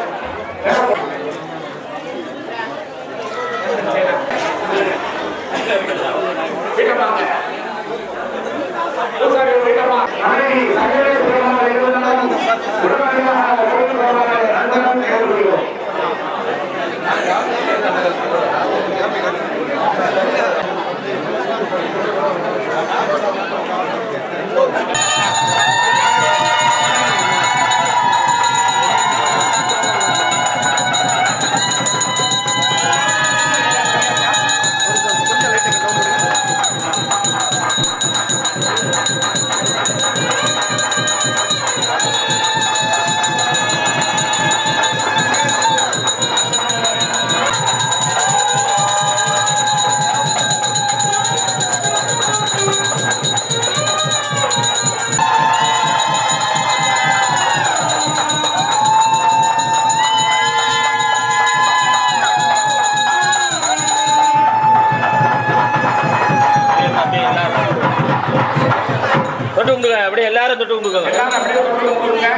தொட்டு கும்பிடுங்க, அப்படியே எல்லாரும் தொட்டு கும்பிடுங்க. எல்லாரும் அப்படியே தொட்டு கும்பிடுங்க.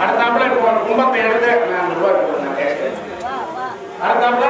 அடுத்தாப்புல கும்பத்தை எடுத்து அடுத்தாப்புல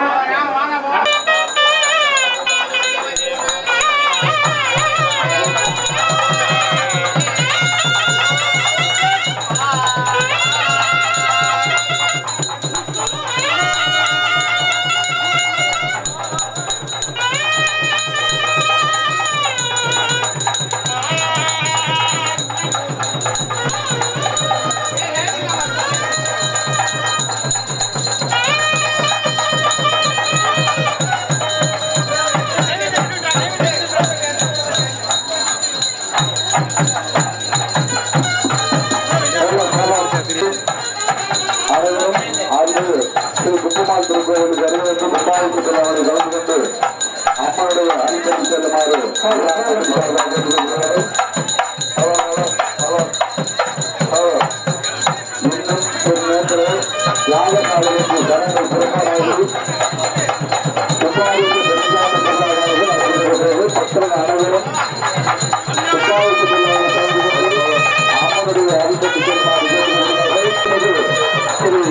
குப்பமால் திருக்கோவில் கருவூர் முத்தாயத்தில் அவரை கலந்து கொண்டு அம்மனுடைய அடிப்படை செல்லுமாறு இன்னும் ஒரு நேரத்தில் யாக நாளுக்கு ஜனங்கள் புறப்பாடாவது துப்பாவுக்கு பெரும்பாலும் பொருளாதாரர்கள் மக்கள் அனைவரும் துப்பாவுக்கு செல்லாத கலந்து கொண்டு அம்மனுடைய அடிப்படை செல்லுமாறு ஸ்ரீ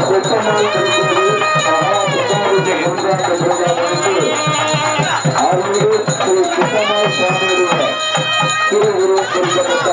கொத்தமால் திருப்பதி மகா புத்தாவுடைய மூன்றாம் பிரகாரத்திற்கு அருள்மிகு ஸ்ரீ கொத்தமால் சுவாமியுடைய திருவுருவம் பொருத்தப்பட்ட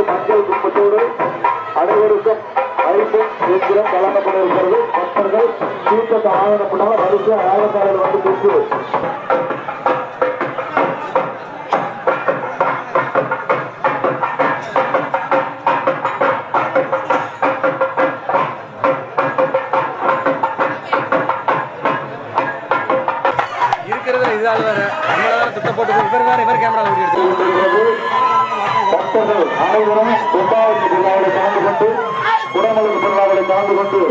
மக்கள் குடும்பத்தோடு அனைவருக்கும் ஐம்பும் இயந்திரம் வழங்கப்பட இருக்கிறது. பக்தர்கள் தீர்த்தத்தை ஆவணப்பட்டால் வரிசை ஆவணக்காரர்கள் வந்து கொடுத்து பக்தர்கள் அனைவரும் கும்பாவதி திருவிழாவில் கலந்து கொண்டு குடமலர் திருவிழாவில் கலந்து கொண்டு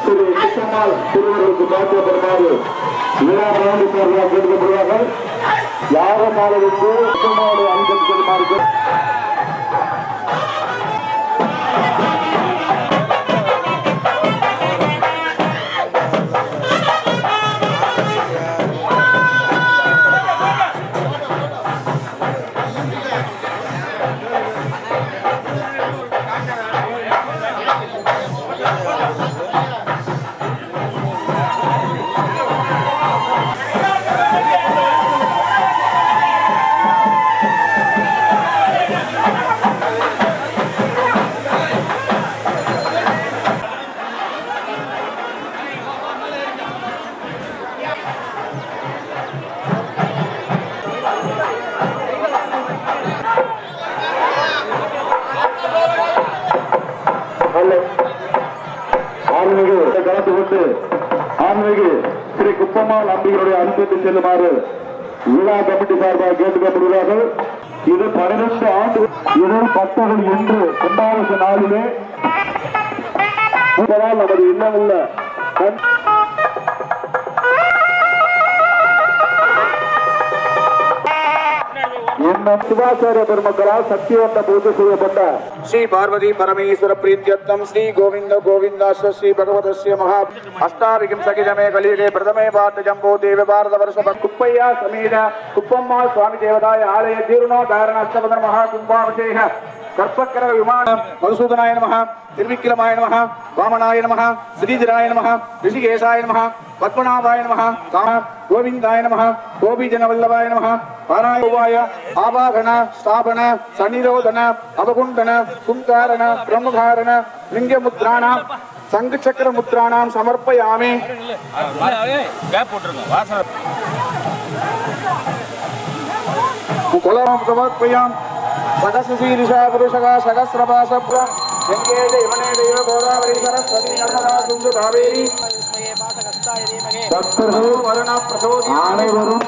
திரு சித்தம்மாள் திருவர்களுக்கு பார்த்து பெறுமாறு விழா கலந்துள்ளவர்களால் கேட்கப்படுவார்கள். யாக காலத்திற்கு சித்தம்மாவுடைய அனுமதி பெறுமாறு ஆன்மீக ஸ்ரீ குப்பம்மாள் அம்பிகளுடைய அனுமதி செல்லுமாறு விழா கமிட்டி சார்பாக கேட்டுக்கொள்கிறார்கள். இது 12 ஆண்டு இதழ் பக்தர்கள் என்று கும்பாபிஷேக நாளிலே நமது இல்லமுள்ள சிவாச்சாரிய பெருமக்களால் சக்திவந்த பூஜை செய்யப்பட்ட ஸ்ரீ பார்வதி பரமேஸ்வர பிரீத்தியர்த்தம் ஸ்ரீ கோவிந்த கோவிந்தாஸ்வ ஸ்ரீ பகவதஸ்ய மகா அஷ்டாவிகம் சகிதமே கலியுகே பிரதமே பாட்டு ஜம்போ தேவ பாரத வருஷ குப்பையா சமேத குப்பம்மாள் சுவாமி தேவதாய ஆலய ஜீர்ணோதாரண அஷ்டபத மகா கும்பாபிஷேக கற்பக்கர விமானம் மதுசூதனாய நமஹ திருவிக்கிரமாய நமஹ வாமனாய நமஹ ஸ்ரீதராய நமஹ ரிஷிகேசாய நமஹ பத்மநாபாய நமஹ கோவிந்தாய நமஹ கோபிஜனவல்லபாய நமஹ பாராயோவாய ஆவாகன ஸ்தாபன சன்னிரோதன அவகுண்டன குங்காரண பிரமுகாரண லிங்கமுத்ராண சங்கு சக்கர முத்ராணாம் சமர்ப்பயாமி. குலம் சமர்ப்பயாம். சகசிரீரிஷா புருஷகா சகசிரபாசப்ர கங்கே தேவனே தேவ கோதாவரி சரஸ்வதி நர்மதா சிந்து காவேரி. பக்தர்கள் வருண பிரசோதி அனைவரும்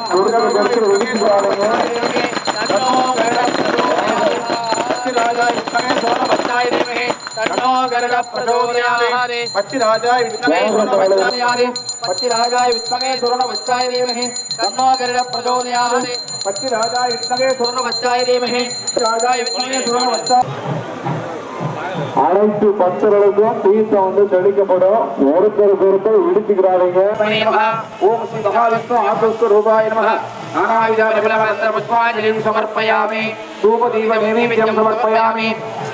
அனைத்து பக்தர்களுக்கும் தீர்த்தம் வந்து தெளிக்கப்படும். ஒருத்தர் இடிச்சுக்கிறாங்க. ஓம் ஸ்ரீ மகாவிஷ்ணு ஆபஸ்து ரூபாய நமஹ நானாவித புஷ்பாஞ்சலிம் சமர்ப்பயாமி. தூபதீப நைவேத்யம் சமர்ப்பயாமி.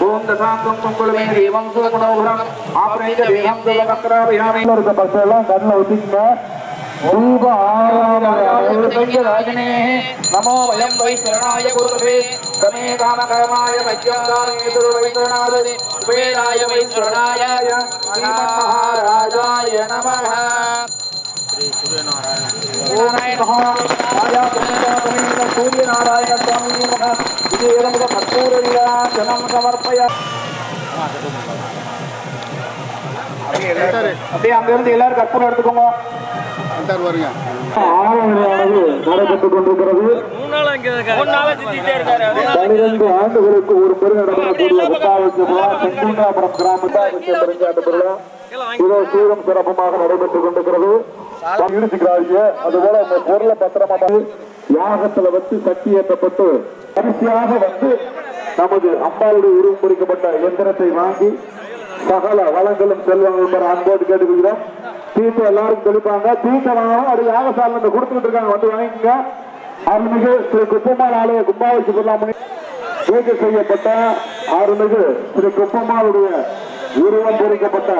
ஓம் தசாந்தம் மங்களமே தேவம் சுகுணோபுரம் ஆப்ரேத தேகம் துலகக்ராபியாமி. இருக்க பக்தர்கள் எல்லாம் கண்ணை ஊத்திங்க. தூப ஆராதனை நமோ வயம் வை சரணாய குருவே தமே காமகரமாய மத்யங்காரேதுரு வை சரணாதே உபேராய வை சரணாய மகாராஜாய நமஹ. ஸ்ரீ சூரியநாராயண சூரியநாராயண சுவாமி நமஹ. விஜயமுக கற்பூரவியா ஜனம் சமர்ப்பய. அப்படியே அங்கிருந்து எல்லாரும் கற்பூரம் எடுத்துக்கோங்க. ஆராதனையானது நடைபெற்றுக் கொண்டிருக்கிறது. 12 ஆண்டுகளுக்கு ஒரு முறை நடைபெறக்கூடிய கும்பாபிஷேகம் செங்குண்டாபுரம் கிராமத்தில் இதோ சீரும் சிறப்புமாக நடைபெற்றுக் கொண்டிருக்கிறது. இடிச்சுக்கிறாங்க. அதுபோல அந்த பொருளை பத்திரமா யாகத்துல வச்சு சக்தி ஏற்றப்பட்டு கடைசியாக வந்து நமது அம்பாவுடைய உருவம் பொறிக்கப்பட்ட எந்திரத்தை வாங்கி சகல வளங்களும் செல்வங்களும் அன்போடு கேட்டுக்கிறோம். தீர்த்தம் எல்லாரும் தெளிப்பாங்க. தீர்த்தம் வாங்கணும். அது யாகசாலை கொடுத்துட்டு இருக்காங்க, வந்து வாங்கிக்கோங்க. அருள்மிகு ஸ்ரீ குப்பம்மாள் ஆலய கும்பாபிஷேக பொருளாமணி பூஜை செய்யப்பட்ட அருள்மிகு ஸ்ரீ குப்பம்மாளுடைய உருவம் பொறிக்கப்பட்ட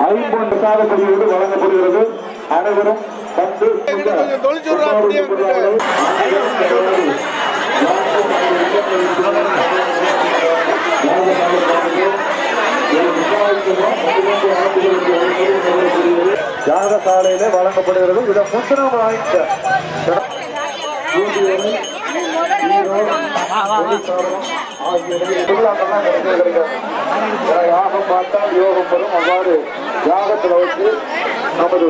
50 சாதப்படியோடு வழங்கப்படுகிறது. அனைவரும் வந்து யாகசாலையிலே வழங்கப்படுகிறது. இதை முத்திரம் வாங்கிக்க யாகம் பார்த்தால் யோகம் வரும். அவ்வாறு யாகத்தில் வச்சு நமது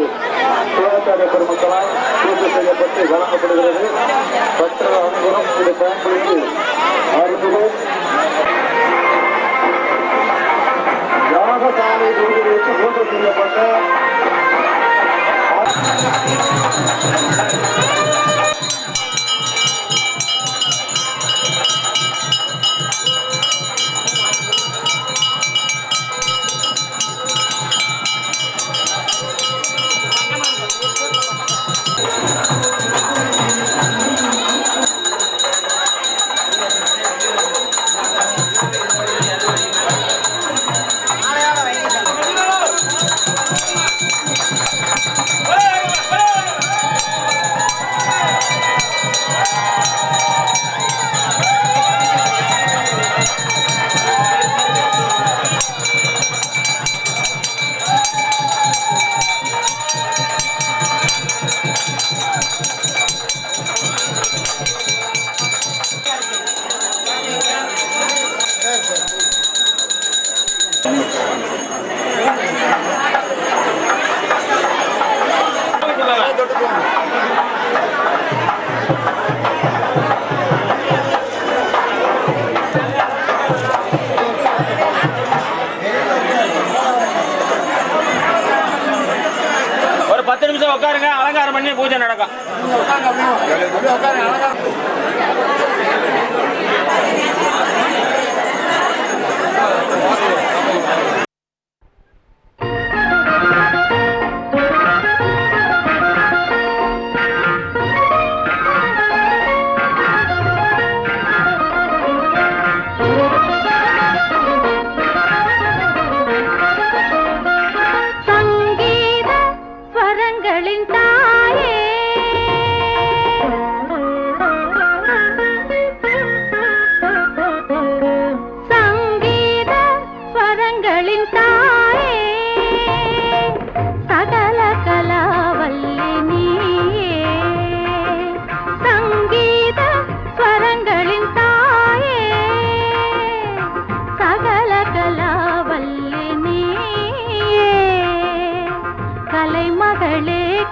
சிவாச்சாரிய பெருமக்களால் பூஜை செய்யப்பட்டு வழங்கப்படுகிறது. பக்தர்கள் அனைவரும் இதை பயன்படுத்தி அருந்துவோம். யாகசாலை பூஜைக்கு பூஜை செய்யப்பட்ட இனிமே பூஜை நடக்கும்.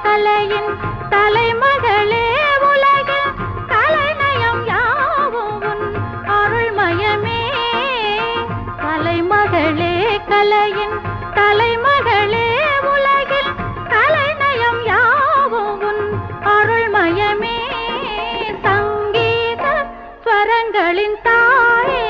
கலையின் தலைமகளே உலகில் கலைநயம் யாவும் உன் அருள்மயமே. கலைமகளே கலையின் தலைமகளே உலகில் கலைநயம் யாவும் உன் அருள்மயமே. சங்கீத ஸ்வரங்களின் தாயே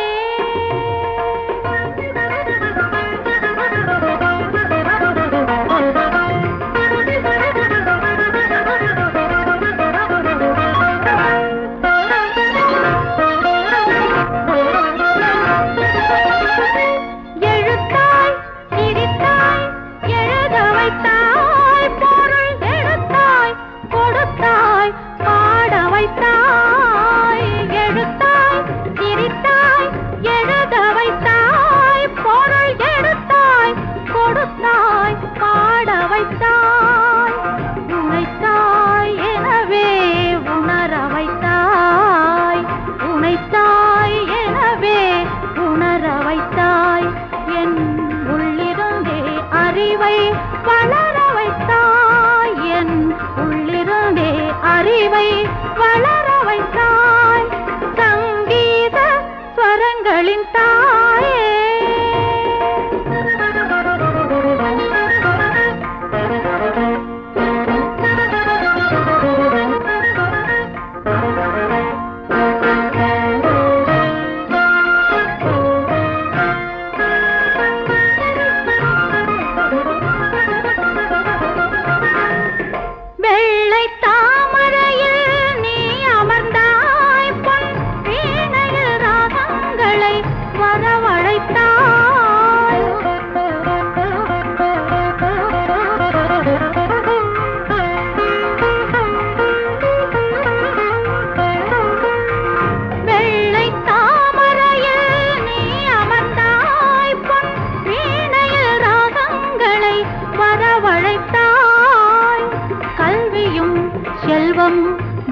அறிவை வளர வைத்தாய். சங்கீத ஸ்வரங்களின் தாயே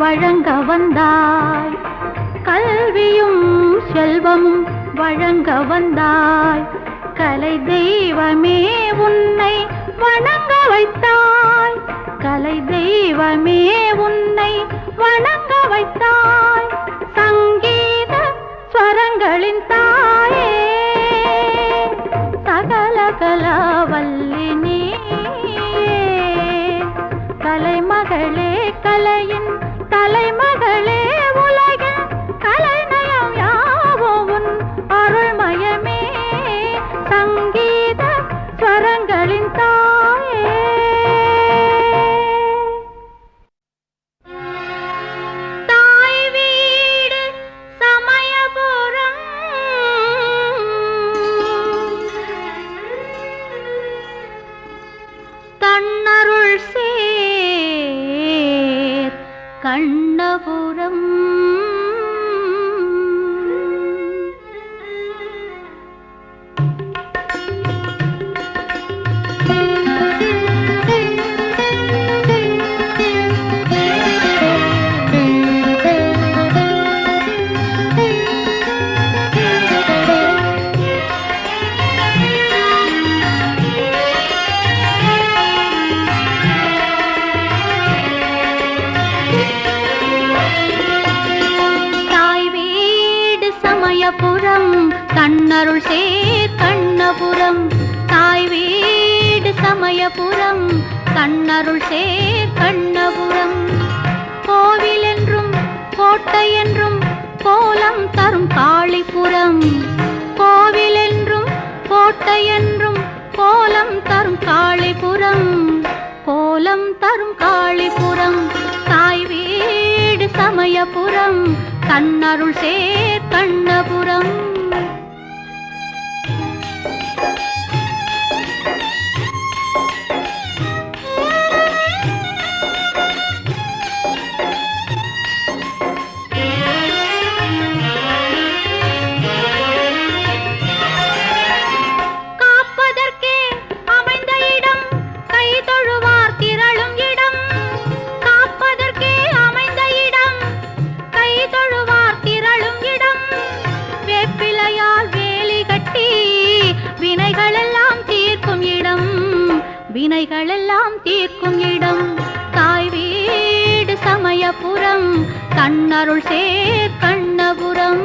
வழங்க வந்தாய். கல்வியும் செல்வமும் வழங்க வந்தாய். கலை தெய்வமே உன்னை வணங்க வைத்தாய். கலை தெய்வமே உன்னை வணங்க வைத்தாய். சங்கீத ஸ்வரங்களின் தாயே சகல கலாவல்லி நீயே. கலைமகளே கலையின் தலைமகளே உலகில் கலைநயம் யாவும் உன் அருள்மயமே. சங்கீத ஸ்வரங்களின் தாயே தாய் வீடு சமயபுரம் தன்னருள் சேர் கண்ணபுரம். கண்ணருள் சேர் கண்ணபுரம் தாய் வீடு சமயபுரம் கண்ணருள் சேர் கண்ணபுரம். கோவில் என்றும் கோட்டை என்றும் கோலம் தரும் காளிபுரம். கோவில் என்றும் கோட்டை என்றும் கோலம் தரும் காளிபுரம். கோலம் தரும் காளிபுரம். தாய் வீடு சமயபுரம். கண்ணருள் சேர் கண்ணபுரம். காப்பதற்கே அமைந்த இடம் கை தொழுவார் திரளும் இடம். காப்பதற்கே அமைந்த இடம் கை தொழுவார் திரளும் இடம். வேப்பிலையால் வேலி கட்டி வினைகளெல்லாம் தீர்க்கும் இடம். வினைகளெல்லாம் தீர்க்கும் இடம். தாய் வீடு சமயபுரம். கண்ணருள் சேர் கண்ணபுரம்.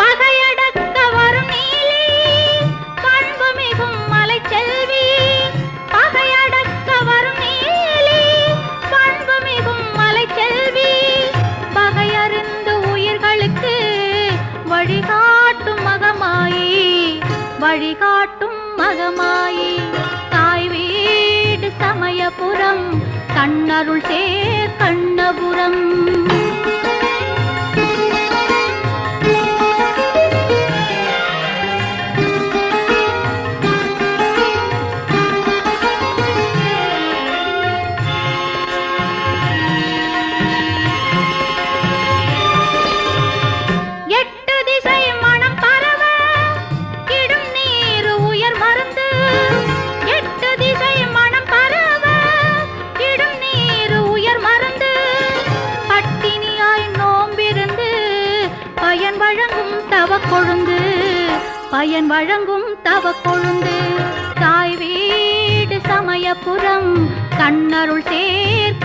பகையடக்க வரும் நீலி பண்பு மிகும் மலைச்செல்வி. பகையடக்க வரும் நீலி பண்பு மிகும் மலைச்செல்வி. பகையறிந்து உயிர்களுக்கு வழிகாட்டும் மகமாயி. வழிகாட்டும் மகமாயி. தாய் வீடு சமயபுரம். கண்ணருள் சேர் கண்ணபுரம். எட்டு திசை மனம் பரவ இடும் நீர் உயர் மருந்து. எட்டு திசை மனம் பரவ இடும் நீர் உயர் மருந்து. பட்டினியாய் நோம்பிருந்து பயன் வழங்கும் தவக்கொழுந்து. பயன் வழங்கும் தவக்கொழுந்து. தாய் வீடு சமயபுரம். கண்ணருள் சேர்